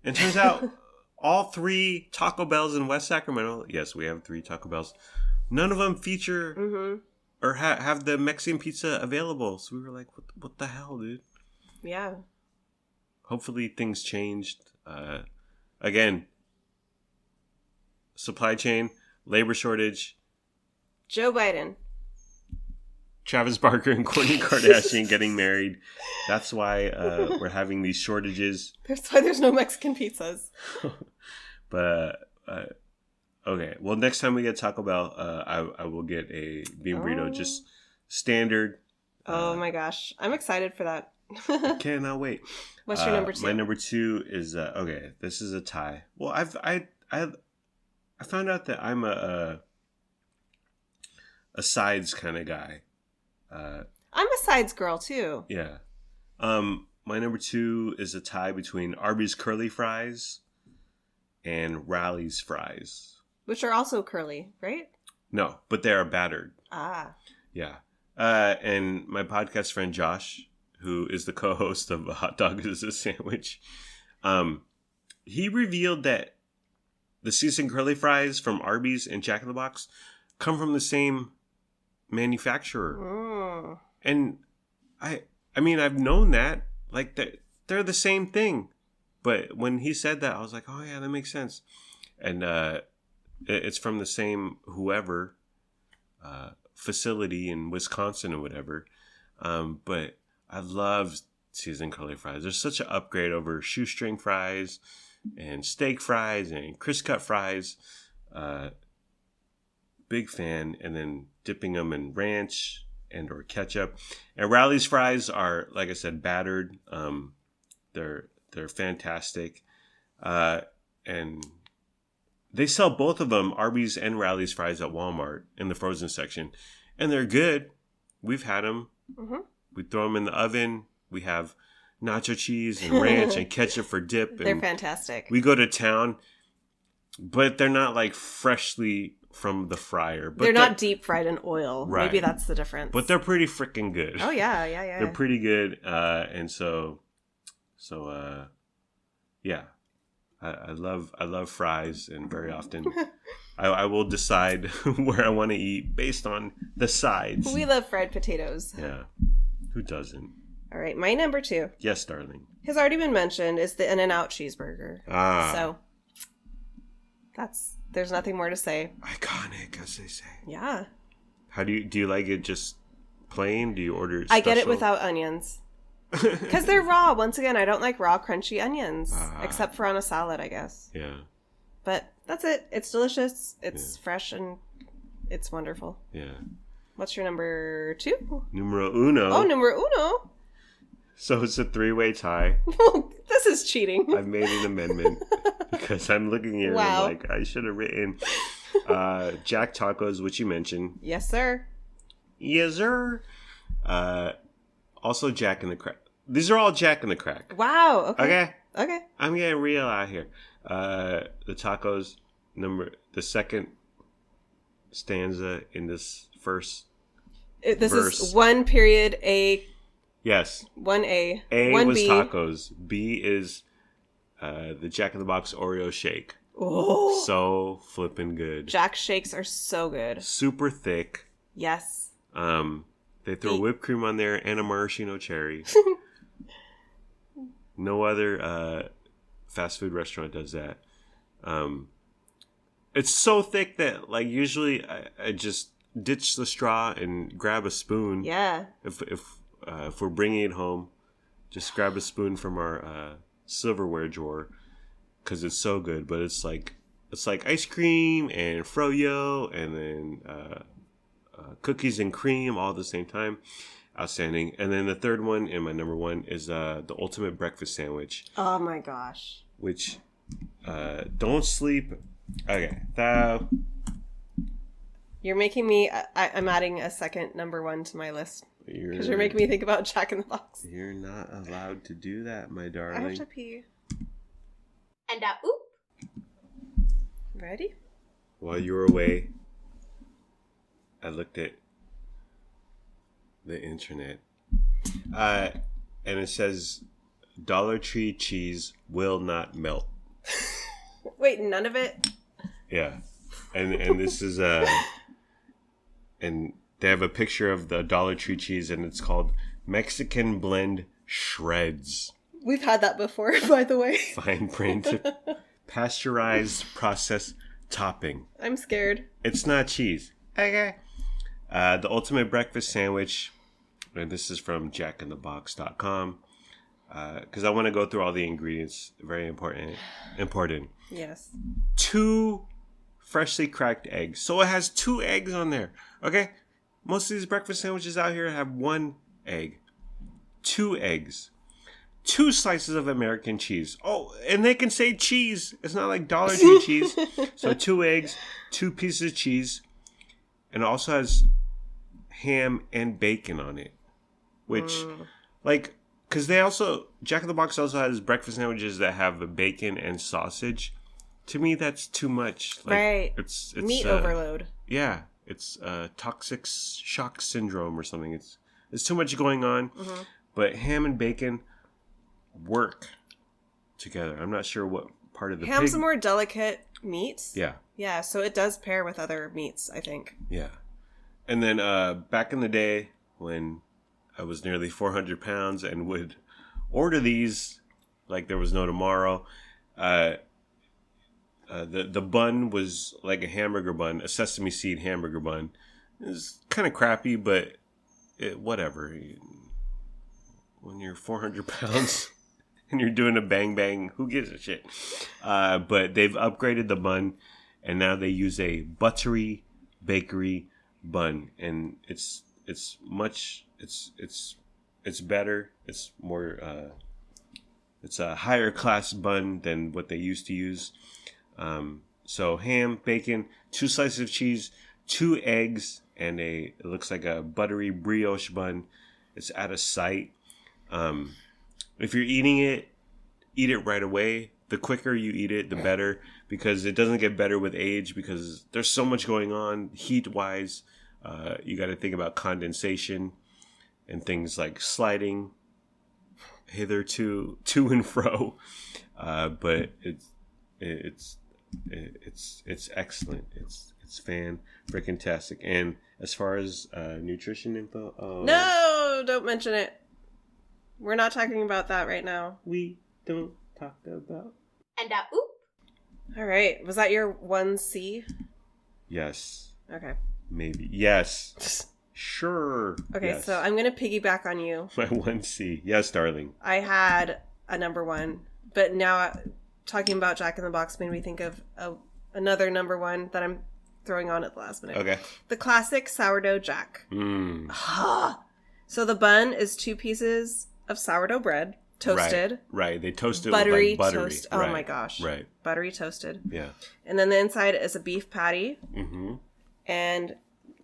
And turns out all 3 Taco Bells in West Sacramento, yes, we have 3 Taco Bells, none of them feature Mm-hmm. or have the Mexican pizza available. So we were like, what the hell, dude? Yeah. Hopefully things changed. Again, supply chain, labor shortage, Joe Biden. Travis Barker and Kourtney Kardashian getting married. That's why we're having these shortages. That's why there's no Mexican pizzas. But okay, well, next time we get Taco Bell, I will get a bean burrito, Oh. just standard. Oh my gosh. I'm excited for that. Cannot wait. What's your number 2? My number 2 is okay. This is a tie. Well, I found out that I'm a sides kind of guy. I'm a sides girl too. Yeah. My number 2 is a tie between Arby's curly fries and Rally's fries. Which are also curly, right? No, but they are battered. Ah. Yeah. And my podcast friend Josh, who is the co-host of A Hot Dog is a Sandwich, he revealed that the seasoned curly fries from Arby's and Jack in the Box come from the same manufacturer. Mm. And I mean, I've known that. Like, they're the same thing. But when he said that, I was like, oh, yeah, that makes sense. And it's from the same whoever facility in Wisconsin or whatever. But I love seasoned curly fries. There's such an upgrade over shoestring fries and steak fries and crisp cut fries. Big fan. And then dipping them in ranch and or ketchup. And Rally's fries are, like I said, battered. They're fantastic. And they sell both of them, Arby's and Rally's fries at Walmart in the frozen section. And they're good. We've had them. Mm-hmm. We throw them in the oven. We have nacho cheese and ranch and ketchup for dip. They're fantastic. We go to town, but they're not like freshly from the fryer. But they're not deep fried in oil. Right. Maybe that's the difference. But they're pretty freaking good. Oh, yeah. They're pretty good. And so yeah. I love fries, and very often I will decide where I want to eat based on the sides. We love fried potatoes. Yeah. Who doesn't? All right, my number 2. Yes, darling. Has already been mentioned, is the In-N-Out cheeseburger. So there's nothing more to say. Iconic, as they say. Yeah. How do you like it just plain? Do you order it I get it without onions. Because they're raw. Once again, I don't like raw, crunchy onions. Except for on a salad, I guess. Yeah. But that's it. It's delicious. It's fresh and it's wonderful. Yeah. What's your number 2? Numero uno. Oh, numero uno. So it's a 3-way tie. This is cheating. I've made an amendment because I'm looking here and I'm like, I should have written Jack Tacos, which you mentioned. Yes, sir. Yes, sir. Also Jack in the Crack. These are all Jack in the Crack. Wow. Okay. I'm getting real out here. The tacos the second stanza in this first This verse. is 1 period A. Yes. 1A. A 1B. was tacos. B is the Jack in the Box Oreo shake. Oh. So flippin' good. Jack shakes are so good. Super thick. Yes. They throw whipped cream on there and a maraschino cherry. No other fast food restaurant does that. It's so thick that like usually I just ditch the straw and grab a spoon. Yeah. If we're bringing it home, just grab a spoon from our silverware drawer because it's so good. But it's like ice cream and froyo and then cookies and cream all at the same time. Outstanding. And then the third one, and my number 1, is the ultimate breakfast sandwich. Oh my gosh. Which don't sleep. Okay, you're making me. I'm adding a second number 1 to my list because you're making me think about Jack in the Box. You're not allowed to do that, my darling. I have to pee. And oop. Ready? While you were away, I looked at the internet, and it says Dollar Tree cheese will not melt. Wait, none of it? Yeah, and this is and they have a picture of the Dollar Tree cheese, and it's called Mexican Blend Shreds. We've had that before, by the way. Fine print, pasteurized processed topping. I'm scared. It's not cheese. Okay. The ultimate breakfast sandwich, and this is from jackinthebox.com, because I want to go through all the ingredients. Very important. Yes. 2 freshly cracked eggs. So it has 2 eggs on there. Okay? Most of these breakfast sandwiches out here have 1 egg. 2 eggs. 2 slices of American cheese. Oh, and they can say cheese. It's not like Dollar Tree cheese. So 2 eggs, 2 pieces of cheese, and it also has ham and bacon on it. Which, like, because Jack in the Box also has breakfast sandwiches that have bacon and sausage. To me, that's too much. Like, right. It's meat overload. Yeah. It's toxic shock syndrome or something. It's too much going on. Mm-hmm. But ham and bacon work together. I'm not sure what part of the Ham's pig... a more delicate meat. Yeah. Yeah, so it does pair with other meats, I think. Yeah. And then back in the day when I was nearly 400 pounds and would order these like there was no tomorrow, the bun was like a hamburger bun, a sesame seed hamburger bun. It was kind of crappy, but whatever. When you're 400 pounds and you're doing a bang bang, who gives a shit? But they've upgraded the bun, and now they use a buttery bakery bun, and it's better. It's more It's a higher class bun than what they used to use. So ham, bacon, 2 slices of cheese, 2 eggs, and it looks like a buttery brioche bun. It's out of sight. If you're eating it, eat it right away. The quicker you eat it, the better, because it doesn't get better with age, because there's so much going on heat-wise. You got to think about condensation and things like sliding hitherto to and fro. But it's excellent. It's fan-freaking-tastic. And as far as nutrition info, No, don't mention it. We're not talking about that right now. we don't talk about. And oop. All right. Was that your 1C? Yes, Okay. maybe. Yes, sure. Okay, Yes. so I'm going to piggyback on you. My 1C. Yes, darling. I had a number 1, but now talking about Jack in the Box made me think of another number 1 that I'm throwing on at the last minute. Okay. The classic sourdough Jack. So the bun is 2 pieces of sourdough bread, toasted. Right. They toast it Buttery with like buttery. toast. Oh Right. my gosh. Right. Buttery toasted. Yeah. And then the inside is a beef patty. Mm-hmm. And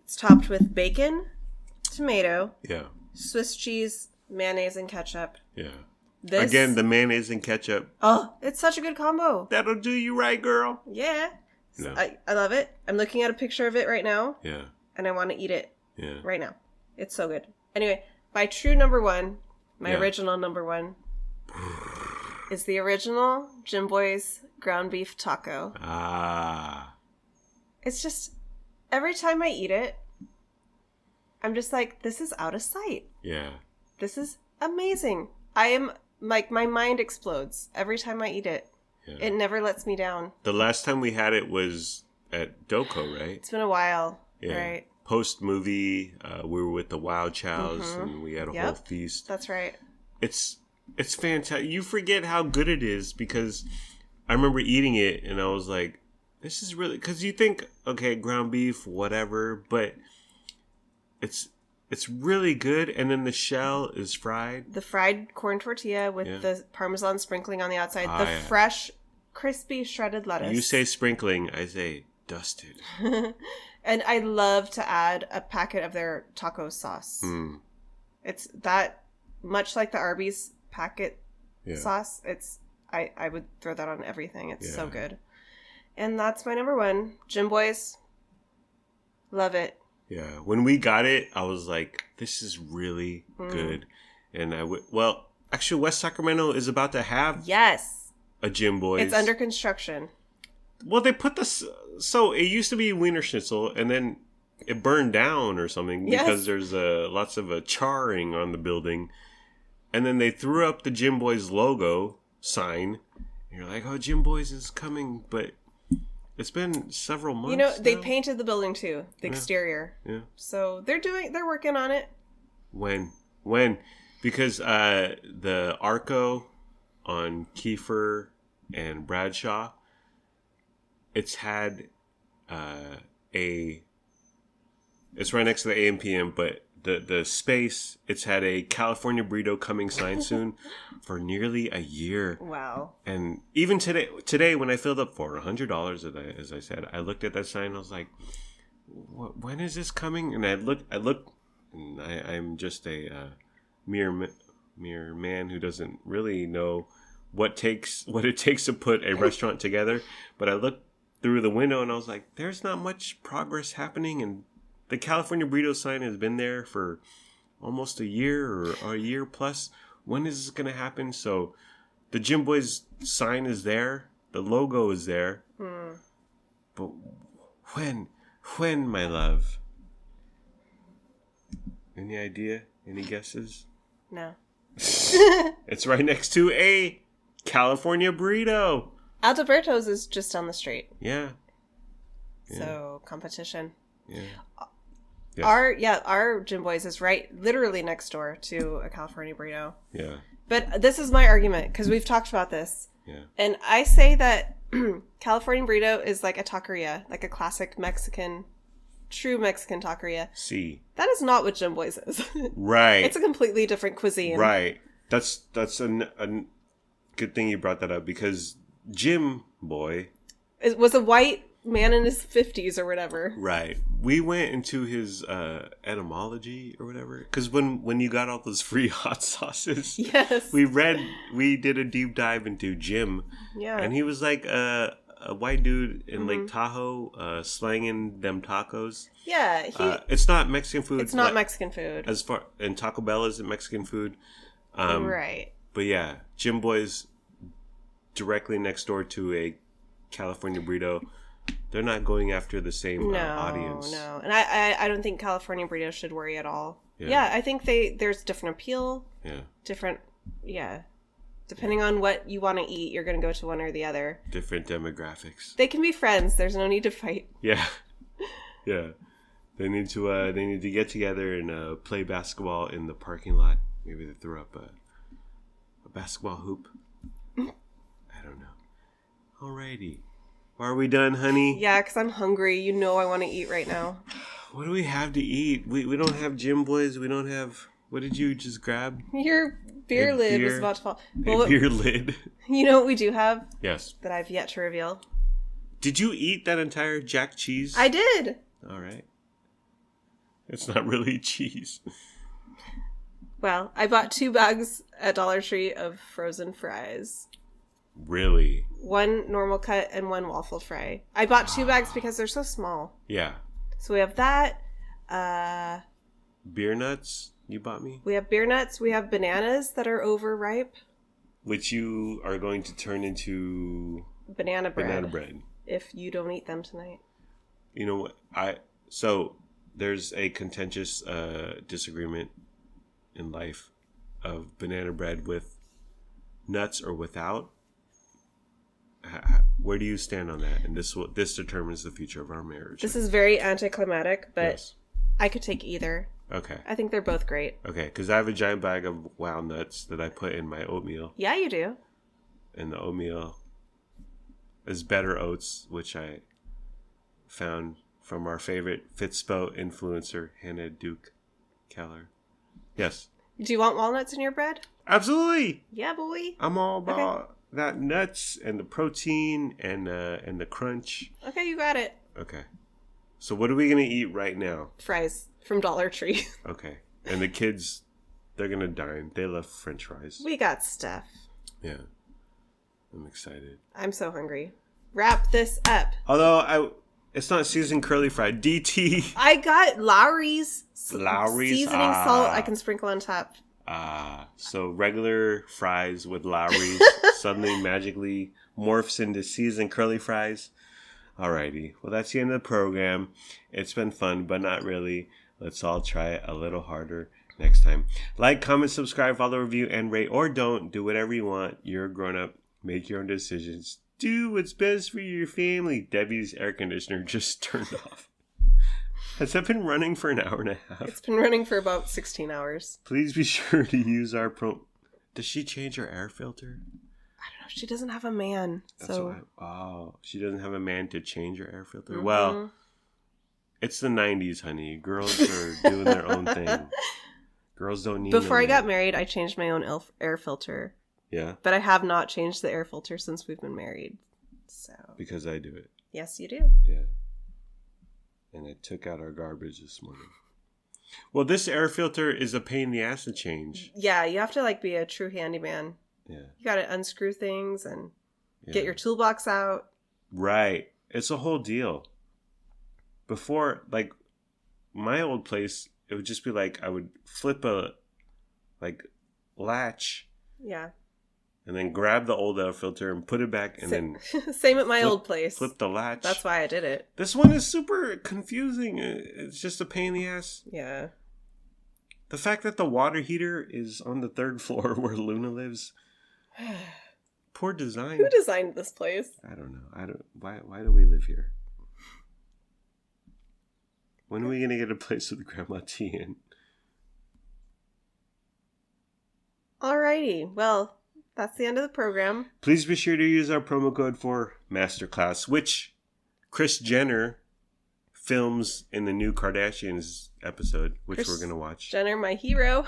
it's topped with bacon, tomato, Yeah. Swiss cheese, mayonnaise, and ketchup. Yeah. This, Again, the mayonnaise and ketchup. oh, it's such a good combo. That'll do you right, girl. Yeah. No. I love it. I'm looking at a picture of it right now, Yeah. and I want to eat it Yeah. right now. It's so good. Anyway, my true number 1, my Yeah. original number 1, is the original Jim Boy's ground beef taco. Ah. It's just, every time I eat it, I'm just like, this is out of sight. Yeah. This is amazing. I am, like, my mind explodes every time I eat it. Yeah. It never lets me down. The last time we had it was at Doko, right? It's been a while, Yeah. right? Post movie, we were with the Wild Chows Mhm. and we had a Yep. whole feast. That's right. It's fantastic. You forget how good it is because I remember eating it and I was like, this is really, because you think, okay, ground beef, whatever, but it's really good. And then the shell is fried. The fried corn tortilla with Yeah. the Parmesan sprinkling on the outside. Ah, the yeah. fresh, crispy, shredded lettuce. You say sprinkling, I say dusted. And I love to add a packet of their taco sauce. Mm, It's that, much like the Arby's packet yeah. sauce. It's I would throw that on everything. It's so Yeah. good. And that's my number 1. Jim Boy's. Love it. Yeah, when we got it, I was like, "This is really Mm. good," and well, actually, West Sacramento is about to have Yes. a Jim Boy's. It's under construction. Well, they put this. So it used to be Wiener Schnitzel, and then it burned down or something Yes. because there's lots of charring on the building, and then they threw up the Jim Boy's logo sign. And you're like, "Oh, Jim Boy's is coming," but it's been several months. You know, they now. painted the building too, the exterior. Yeah. So they're working on it. When? Because the Arco on Kiefer and Bradshaw, it's had it's right next to the AM/PM, but the space, it's had a California Burrito coming sign soon for nearly a year. Wow. And even today when I filled up for $100, as I said, I looked at that sign and I was like, when is this coming? And I look, and I'm just a mere man who doesn't really know what it takes to put a restaurant together. But I looked through the window and I was like, there's not much progress happening. And the California Burrito sign has been there for almost a year or a year plus. When is this going to happen? So the Jim Boy's sign is there. The logo is there. But when, my love? Any idea? Any guesses? No. It's right next to a California Burrito. Alberto's is just down the street. Yeah. So competition. Yeah. Yes. Our Jim Boy's is literally next door to a California Burrito. Yeah. But this is my argument because we've talked about this. Yeah. And I say that California Burrito is like a taqueria, like a classic true Mexican taqueria. See. That is not what Jim Boy's is. Right. It's a completely different cuisine. Right. That's good thing you brought that up because Jim Boy. It was a white man in his 50s or whatever. Right. We went into his etymology or whatever. Because when you got all those free hot sauces, Yes. we did a deep dive into Jim. Yeah. And he was like a white dude in Lake Tahoe slanging them tacos. Yeah. It's not Mexican food. It's not Mexican food. And Taco Bell isn't Mexican food. Right. But yeah, Jim Boy's directly next door to a California burrito. They're not going after the same audience. No. And I don't think California burritos should worry at all. Yeah, I think there's different appeal. Yeah. Depending on what you want to eat, you're going to go to one or the other. Different demographics. They can be friends. There's no need to fight. Yeah. Yeah. They need to get together and play basketball in the parking lot. Maybe they throw up a basketball hoop. I don't know. Alrighty. Are we done, honey? Yeah, because I'm hungry. You know I want to eat right now. What do we have to eat? We don't have Jim Boys. We don't have... What did you just grab? Your beer lid was about to fall. A beer lid. You know what we do have? Yes. That I've yet to reveal. Did you eat that entire Jack cheese? I did. All right. It's not really cheese. Well, I bought 2 bags at Dollar Tree of frozen fries. Really? 1 normal cut and 1 waffle fry. I bought 2 bags because they're so small. Yeah. So we have that. Beer nuts you bought me? We have beer nuts. We have bananas that are overripe. Which you are going to turn into... Banana bread. bread. If you don't eat them tonight. You know what? So there's a contentious disagreement in life of banana bread with nuts or without. Where do you stand on that? And this determines the future of our marriage. This is very anticlimactic, but yes. I could take either. Okay. I think they're both great. Okay, because I have a giant bag of Wow Nuts that I put in my oatmeal. Yeah, you do. And the oatmeal is Better Oats, which I found from our favorite Fitspo influencer, Hannah Duke Keller. Yes. Do you want walnuts in your bread? Absolutely. Yeah, boy. I'm all about that nuts and the protein and the crunch. Okay, you got it. Okay. So what are we going to eat right now? Fries from Dollar Tree. Okay. And the kids, they're going to dine. They love French fries. We got stuff. Yeah. I'm excited. I'm so hungry. Wrap this up. Although it's not seasoned curly fried. DT. I got Lowry's. Seasoning Ah. salt I can sprinkle on top. So regular fries with Lowry's suddenly magically morphs into seasoned curly fries. Alrighty. Well, that's the end of the program. It's been fun, but not really. Let's all try it a little harder next time. Like, comment, subscribe, follow, review, and rate, or don't. Do whatever you want. You're a grown-up. Make your own decisions. Do what's best for your family. Debbie's air conditioner just turned off. Has that been running for an hour and a half? It's been running for about 16 hours. Please be sure to use our Does she change her air filter? I don't know. She doesn't have a man. She doesn't have a man to change her air filter. Mm-hmm. Well, it's the 90s, honey. Girls are doing their own thing. Girls don't need Before I got married, I changed my own air filter. Yeah? But I have not changed the air filter since we've been married. So Because I do it. Yes, you do. Yeah. And I took out our garbage this morning. Well, this air filter is a pain in the ass to change. Yeah, you have to be a true handyman. Yeah. You got to unscrew things and get your toolbox out. Right. It's a whole deal. Before, my old place, it would just be I would flip a, latch. Yeah. And then grab the old air filter and put it back and then... Same at my old place. Flip the latch. That's why I did it. This one is super confusing. It's just a pain in the ass. Yeah. The fact that the water heater is on the 3rd floor where Luna lives. Poor design. Who designed this place? I don't know. Why do we live here? When are we going to get a place with Grandma T in? Alrighty. Well... That's the end of the program. Please be sure to use our promo code for Masterclass, which Kris Jenner films in the new Kardashians episode, which we're going to watch. Jenner, my hero.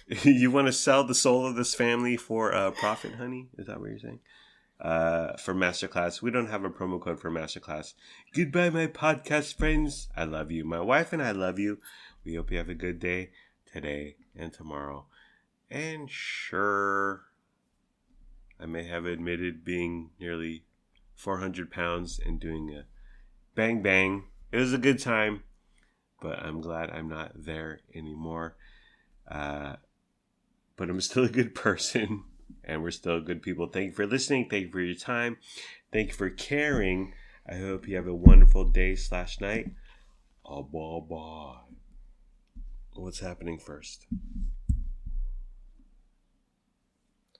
You want to sell the soul of this family for profit, honey? Is that what you're saying? For Masterclass. We don't have a promo code for Masterclass. Goodbye, my podcast friends. I love you. My wife and I love you. We hope you have a good day today and tomorrow. And sure, I may have admitted being nearly 400 pounds and doing a bang bang. It was a good time, but I'm glad I'm not there anymore. But I'm still a good person, and we're still good people. Thank you for listening. Thank you for your time. Thank you for caring. I hope you have a wonderful day/night. Bye. What's happening first?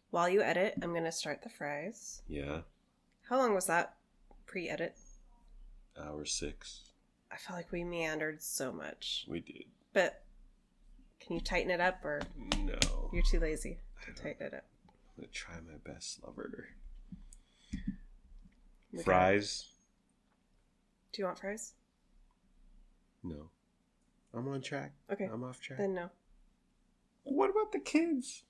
While you edit, I'm going to start the fries. Yeah. How long was that pre-edit? Hour 6. I felt like we meandered so much. We did. But can you tighten it up, or No. you're too lazy to tighten it up? I'm going to try my best, lover. We Fries? Do you want fries? No. I'm on track. Okay. I'm off track. Then no. What about the kids?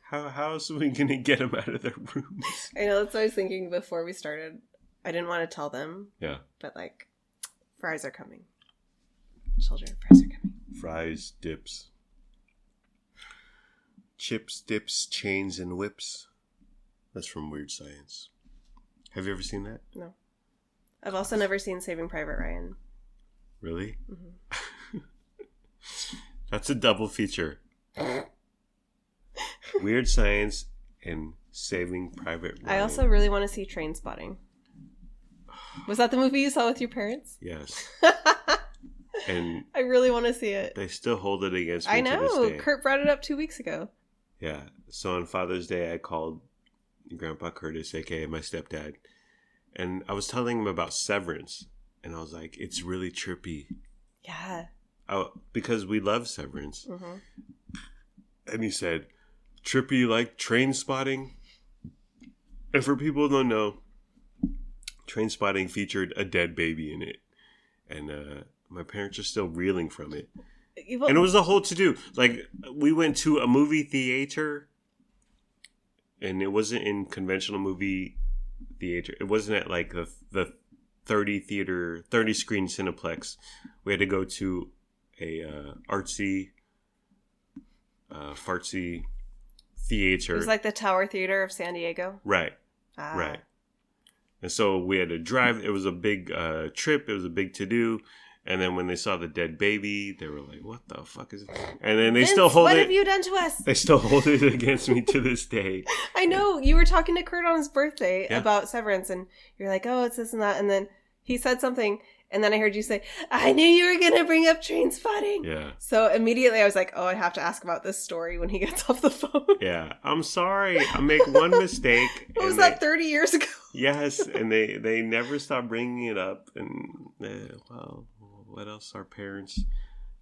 How else are we going to get them out of their rooms? I know, that's what I was thinking before we started. I didn't want to tell them, Yeah. but like, fries are coming. Children, fries are coming. Fries, dips. Chips, dips, chains, and whips. That's from Weird Science. Have you ever seen that? No. I've also never seen Saving Private Ryan. Really? Mm-hmm. That's a double feature. Weird Science and Saving Private Ryan. I also really want to see Train Spotting. Was that the movie you saw with your parents? Yes. And I really want to see it. they still hold it against me I to know. this day. Kurt brought it up 2 weeks ago. Yeah. So on Father's Day, I called Grandpa Curtis, aka my stepdad, and I was telling him about Severance, and I was like, "It's really trippy." Yeah. Because we love Severance. Mm-hmm. And he said, "Trippy like Train Spotting." And for people who don't know, Train Spotting featured a dead baby in it, and my parents are still reeling from it. And it was a whole to-do. Like, we went to a movie theater, and it wasn't in conventional movie theater. It wasn't at, like, the 30-screen Cineplex. We had to go to a artsy, fartsy theater. It was like the Tower Theater of San Diego. Right, Ah. right. And so we had to drive. It was a big trip. It was a big to-do. And then when they saw the dead baby, they were like, "What the fuck is it?" And then they Vince, still hold what it. have you done to us? They still hold it against me to this day. I know. You were talking to Kurt on his birthday Yeah. about Severance, and you're like, oh, it's this and that. And then he said something, and then I heard you say, I knew you were going to bring up Train Spotting. Yeah. So immediately I was like, oh, I have to ask about this story when he gets off the phone. Yeah. I'm sorry. I make one mistake. What was and that, 30 years ago? Yes. And they never stop bringing it up. And, well, what else are parents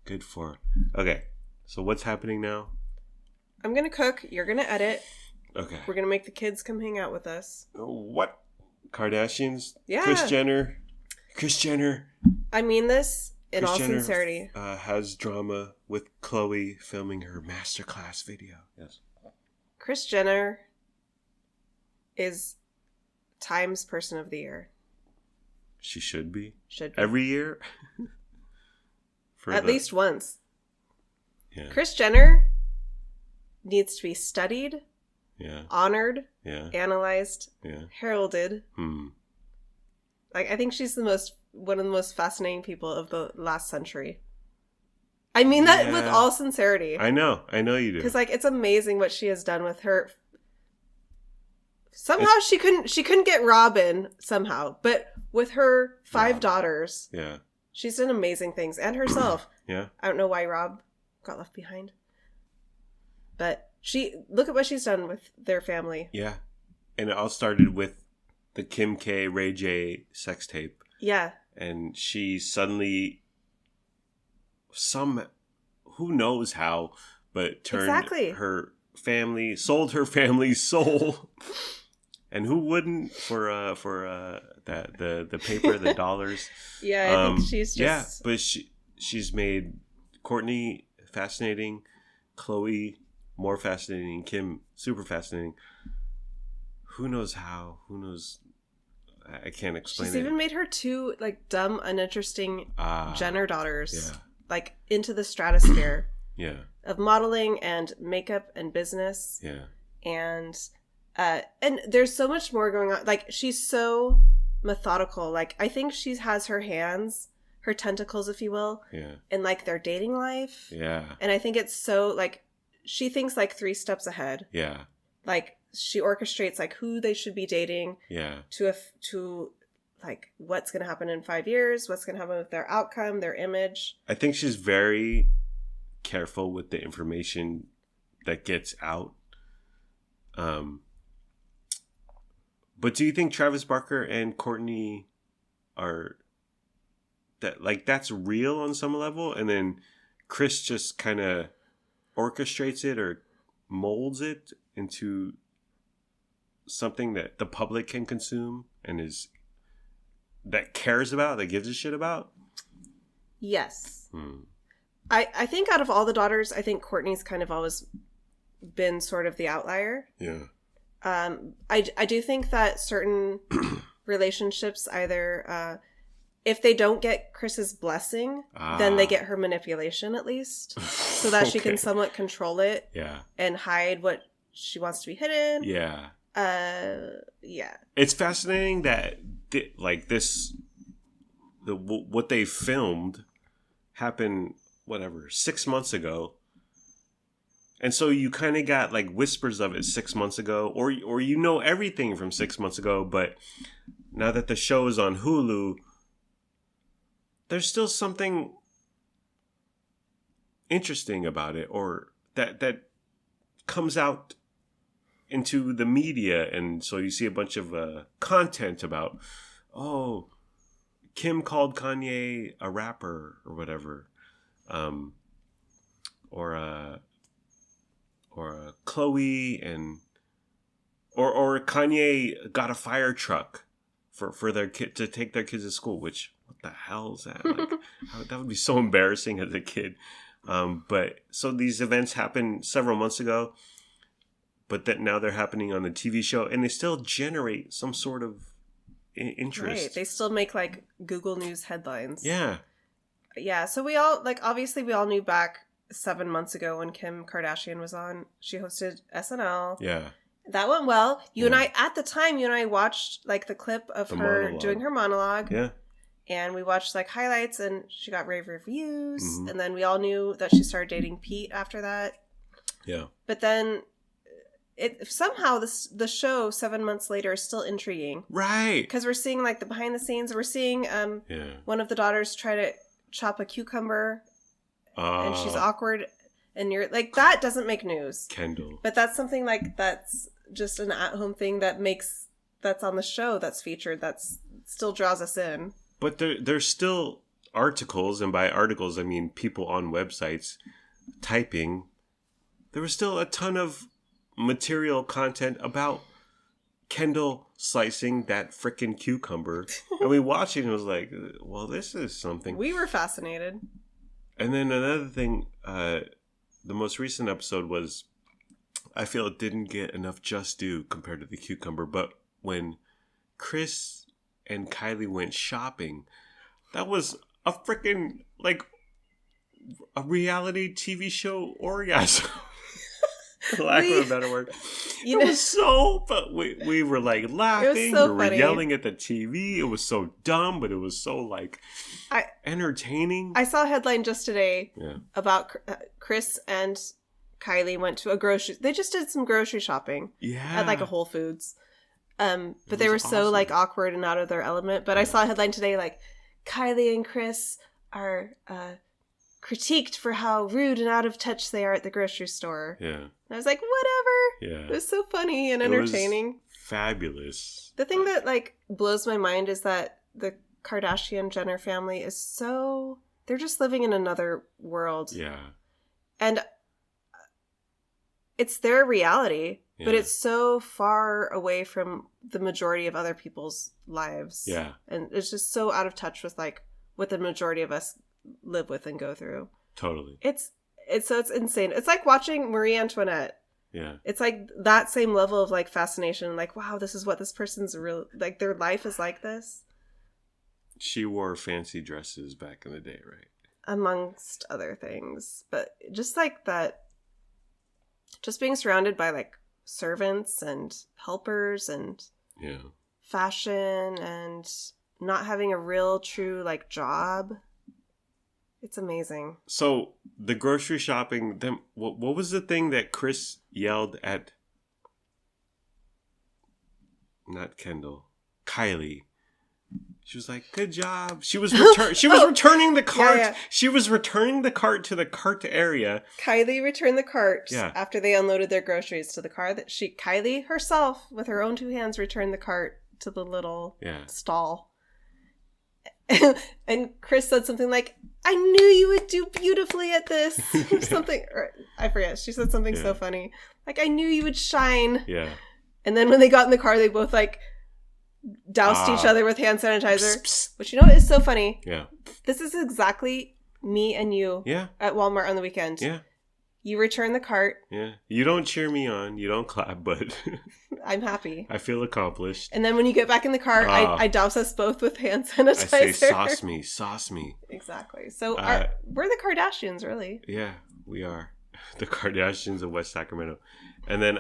good for? Okay. So what's happening now? I'm going to cook. You're going to edit. Okay. We're going to make the kids come hang out with us. What? Kardashians? Yeah. Kris Jenner. I mean this in Kris all Jenner, sincerity. has drama with Khloe filming her masterclass video. Yes. Kris Jenner is Time's Person of the Year. She should be. Should be. Every year? At least once. Yeah. Kris Jenner needs to be studied, Yeah. honored, Yeah. analyzed, Yeah. heralded. Like, I think she's one of the most fascinating people of the last century. I mean that with all sincerity. I know you do. Because, like, it's amazing what she has done with her. Somehow she couldn't get Robin somehow, but with her 5 daughters, Yeah. she's done amazing things, and herself. Yeah. I don't know why Rob got left behind, but look at what she's done with their family. Yeah. And it all started with the Kim K, Ray J sex tape. Yeah. And she suddenly, who knows how, but turned Exactly. her family, sold her family's soul. And who wouldn't for the paper, the dollars? Yeah, I think she's just... Yeah, but she's made Kourtney, fascinating. Khloe, more fascinating. Kim, super fascinating. Who knows how? Who knows? I can't explain She's it. even made her two like dumb, uninteresting Jenner daughters Yeah. like into the stratosphere Yeah. of modeling and makeup and business. Yeah. And there's so much more going on. Like she's so methodical. Like I think she has her hands, her tentacles, if you will, Yeah. in like their dating life. Yeah. And I think it's so like she thinks like 3 steps ahead. Yeah. Like she orchestrates like who they should be dating Yeah. to like what's going to happen in 5 years, what's going to happen with their outcome, their image. I think she's very careful with the information that gets out. But do you think Travis Barker and Kourtney are that's real on some level, and then Chris just kind of orchestrates it or molds it into something that the public can consume and that cares about, that gives a shit about? Yes. I think out of all the daughters, I think Kourtney's kind of always been sort of the outlier. Yeah. I do think that certain relationships either if they don't get Chris's blessing, then they get her manipulation at least, so that she can somewhat control it. Yeah. And hide what she wants to be hidden. Yeah. Yeah. It's fascinating that what they filmed happened 6 months ago. And so you kind of got like whispers of it 6 months ago, or you know everything from 6 months ago, but now that the show is on Hulu, there's still something interesting about it, or that comes out into the media, and so you see a bunch of content about, oh, Kim called Kanye a rapper or whatever, or Khloe and or Kanye got a fire truck for their kid to take their kids to school. Which, what the hell is that? Like, that would be so embarrassing as a kid. But so these events happened several months ago, but that now they're happening on the TV show, and they still generate some sort of interest. Right. They still make like Google News headlines. Yeah. Yeah. So we all obviously we all knew back 7 months ago when Kim Kardashian was on. She hosted SNL. Yeah. That went well. You and Yeah. I, at the time, you and I watched like the clip of The her monologue. doing her monologue. Yeah. And we watched like highlights, and she got rave reviews. Mhm. And then we all knew that she started dating Pete after that. Yeah. But then somehow the show 7 months later is still intriguing. Right. Because we're seeing like the behind the scenes. We're seeing Yeah. one of the daughters try to chop a cucumber, and she's awkward, and you're like, that doesn't make news. Kendall. But that's something like that's just an at-home thing that's on the show, that's featured, that's still draws us in. But there's still articles, and by articles I mean people on websites typing. There was still a ton of material content about Kendall slicing that frickin' cucumber. And we watched it and it was like, well, this is something. We were fascinated. And then another thing, the most recent episode was, I feel it didn't get enough just due compared to the cucumber, but when Chris and Kylie went shopping, that was a freaking, like, a reality TV show orgasm. For lack of a better word. You It know, was so, but we were like laughing, so we were funny. yelling at the TV. It was so dumb, but it was so like entertaining. I saw a headline just today Yeah. about Chris and Kylie went to they just did some grocery shopping Yeah. at like a Whole Foods. But they was were so awesome. like awkward and out of their element. But I saw a headline today like Kylie and Chris are critiqued for how rude and out of touch they are at the grocery store. Yeah. And I was like, whatever. Yeah. It was so funny and It was entertaining. fabulous. The thing that like blows my mind is that the Kardashian Jenner family is so, they're just living in another world. Yeah. And it's their reality, but Yeah. it's so far away from the majority of other people's lives. Yeah. And it's just so out of touch with like what the majority of us live with and go through. Totally. It's insane. It's like watching Marie Antoinette. Yeah. It's like that same level of like fascination. Like, wow, this is what this person's real, like their life is like this. She wore fancy dresses back in the day, right? Amongst other things. But just like that, just being surrounded by like servants and helpers and Yeah. fashion and not having a real true like job. It's amazing. So the grocery shopping, them. What was the thing that Chris yelled at? Not Kendall, Kylie. She was like, "Good job." She was returning the cart. Yeah. She was returning the cart to the cart area. Kylie returned the cart Yeah. after they unloaded their groceries to the car that Kylie herself with her own two hands returned the cart to the little stall. And Chris said something like, "I knew you would do beautifully at this." Or something, or I forget. She said something so funny. Like, "I knew you would shine." Yeah. And then when they got in the car, they both like doused each other with hand sanitizer. Psst, psst. Which, you know what is so funny? Yeah. This is exactly me and you at Walmart on the weekend. Yeah. You return the cart. Yeah. You don't cheer me on. You don't clap, but I'm happy. I feel accomplished. And then when you get back in the car, I douse us both with hand sanitizer. I say, sauce me. Exactly. So we're the Kardashians, really. Yeah, we are the Kardashians of West Sacramento. And then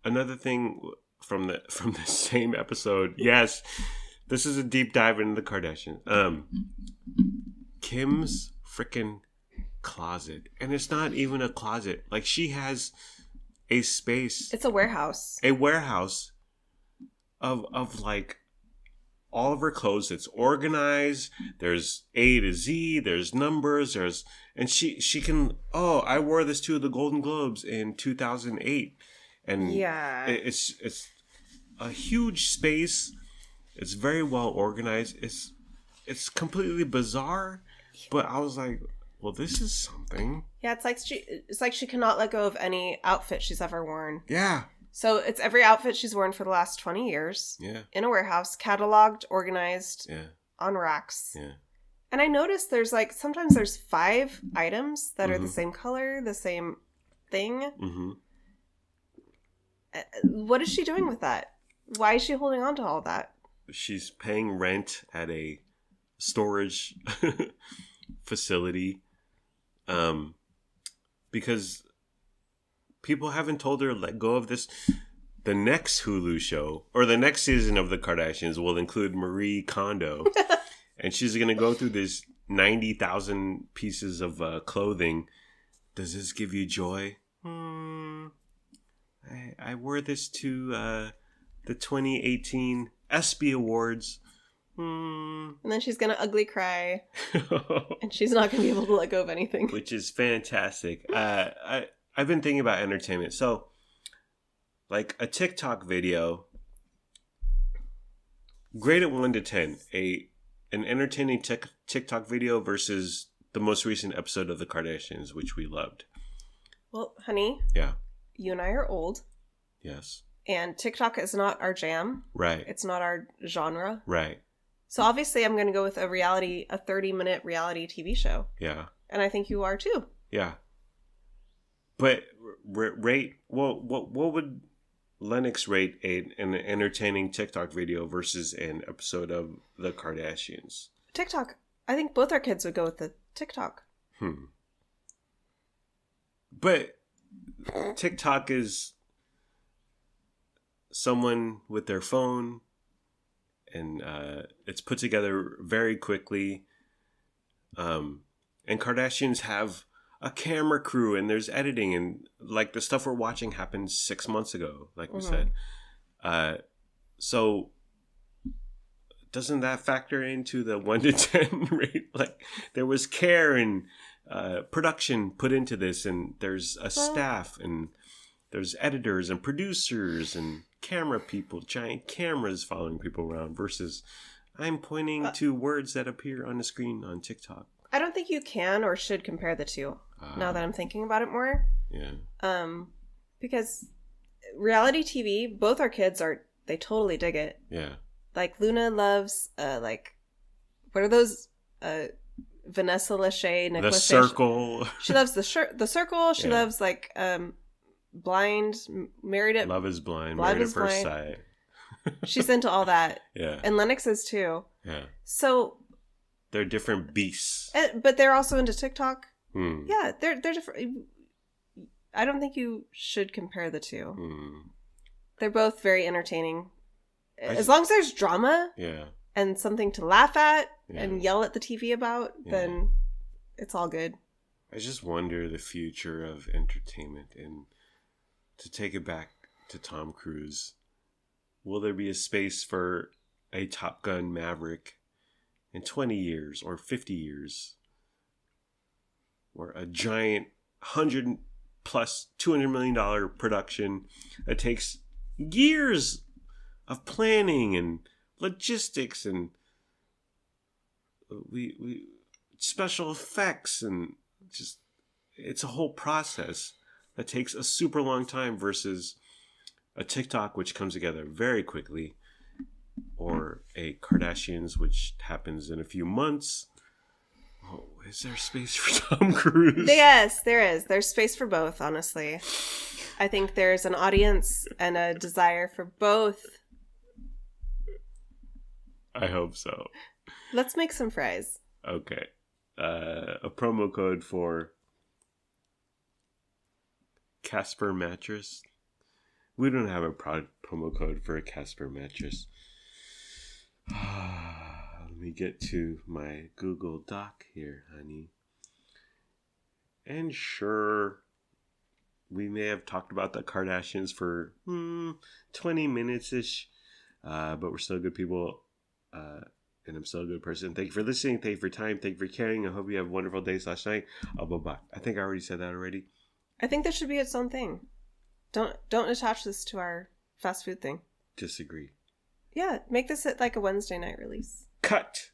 another thing from the same episode. Yes, this is a deep dive into the Kardashians. Kim's freaking closet, and it's not even a closet. Like, she has a space. It's a warehouse. A warehouse of like all of her clothes. It's organized. There's A to Z. There's numbers. And she can. Oh, I wore this to the Golden Globes in 2008, and it's a huge space. It's very well organized. It's completely bizarre, but I was like, well, this is something. Yeah, it's like she cannot let go of any outfit she's ever worn. Yeah. So it's every outfit she's worn for the last 20 years. Yeah. In a warehouse, cataloged, organized, on racks. Yeah. And I noticed sometimes there's 5 items that are the same color, the same thing. Mm-hmm. What is she doing with that? Why is she holding on to all that? She's paying rent at a storage facility, because people haven't told her, let go of this. The next Hulu show, or the next season of the Kardashians, will include Marie Kondo, and she's gonna go through this 90,000 pieces of clothing. Does this give you joy? I wore this to the 2018 ESPY Awards. And then she's gonna ugly cry, and she's not gonna be able to let go of anything. Which is fantastic. I've been thinking about entertainment. So, like a TikTok video, grade it 1 to 10. An entertaining TikTok video versus the most recent episode of the Kardashians, which we loved. Well, honey. Yeah. You and I are old. Yes. And TikTok is not our jam. Right. It's not our genre. Right. So obviously I'm going to go with a 30-minute reality TV show. Yeah. And I think you are too. Yeah. But rate, well, what would Lennox rate an entertaining TikTok video versus an episode of The Kardashians? TikTok. I think both our kids would go with the TikTok. But TikTok is someone with their phone, and it's put together very quickly. And Kardashians have a camera crew, and there's editing, and like the stuff we're watching happened 6 months ago, like we said. So doesn't that factor into the 1 to 10 rate? Like, there was care and production put into this, and there's a staff, and there's editors and producers and camera people, giant cameras following people around, versus I'm pointing to words that appear on the screen on TikTok. I don't think you can or should compare the two, now that I'm thinking about it more. Yeah. Because reality TV, both our kids they totally dig it. Yeah. Like, Luna loves, what are those Vanessa Lachey, Nick The Lachey. Circle. She loves the Circle. She Yeah. loves like Blind, Married at. Love is Blind. Love Married at is First Blind. Sight. She's into all that, Yeah. and Lennox is too. Yeah. So, They're different beasts. but they're also into TikTok. Hmm. Yeah, they're different. I don't think you should compare the two. Hmm. They're both very entertaining. I As long as there's drama Yeah. and something to laugh at Yeah. and yell at the TV about, Yeah. then it's all good. I just wonder the future of entertainment, and to take it back to Tom Cruise, will there be a space for a Top Gun Maverick in 20 years or 50 years? Or a giant $100 plus $200 million production that takes years of planning and logistics and we special effects, and just it's a whole process that takes a super long time versus a TikTok which comes together very quickly, or a Kardashians which happens in a few months. Oh, is there space for Tom Cruise? Yes, there is. There's space for both, honestly. I think there's an audience and a desire for both. I hope so. Let's make some fries. Okay. A promo code for Casper mattress. We don't have a promo code for a Casper mattress. Let me get to my Google Doc here, honey. And sure, we may have talked about the Kardashians for 20 minutes-ish, but we're still good people, and I'm still a good person. Thank you for listening. Thank you for your time. Thank you for caring. I hope you have a wonderful day / night. I'll be back. I think I already said that already. I think this should be its own thing. Don't attach this to our fast food thing. Disagree. Yeah, make this like a Wednesday night release. Cut.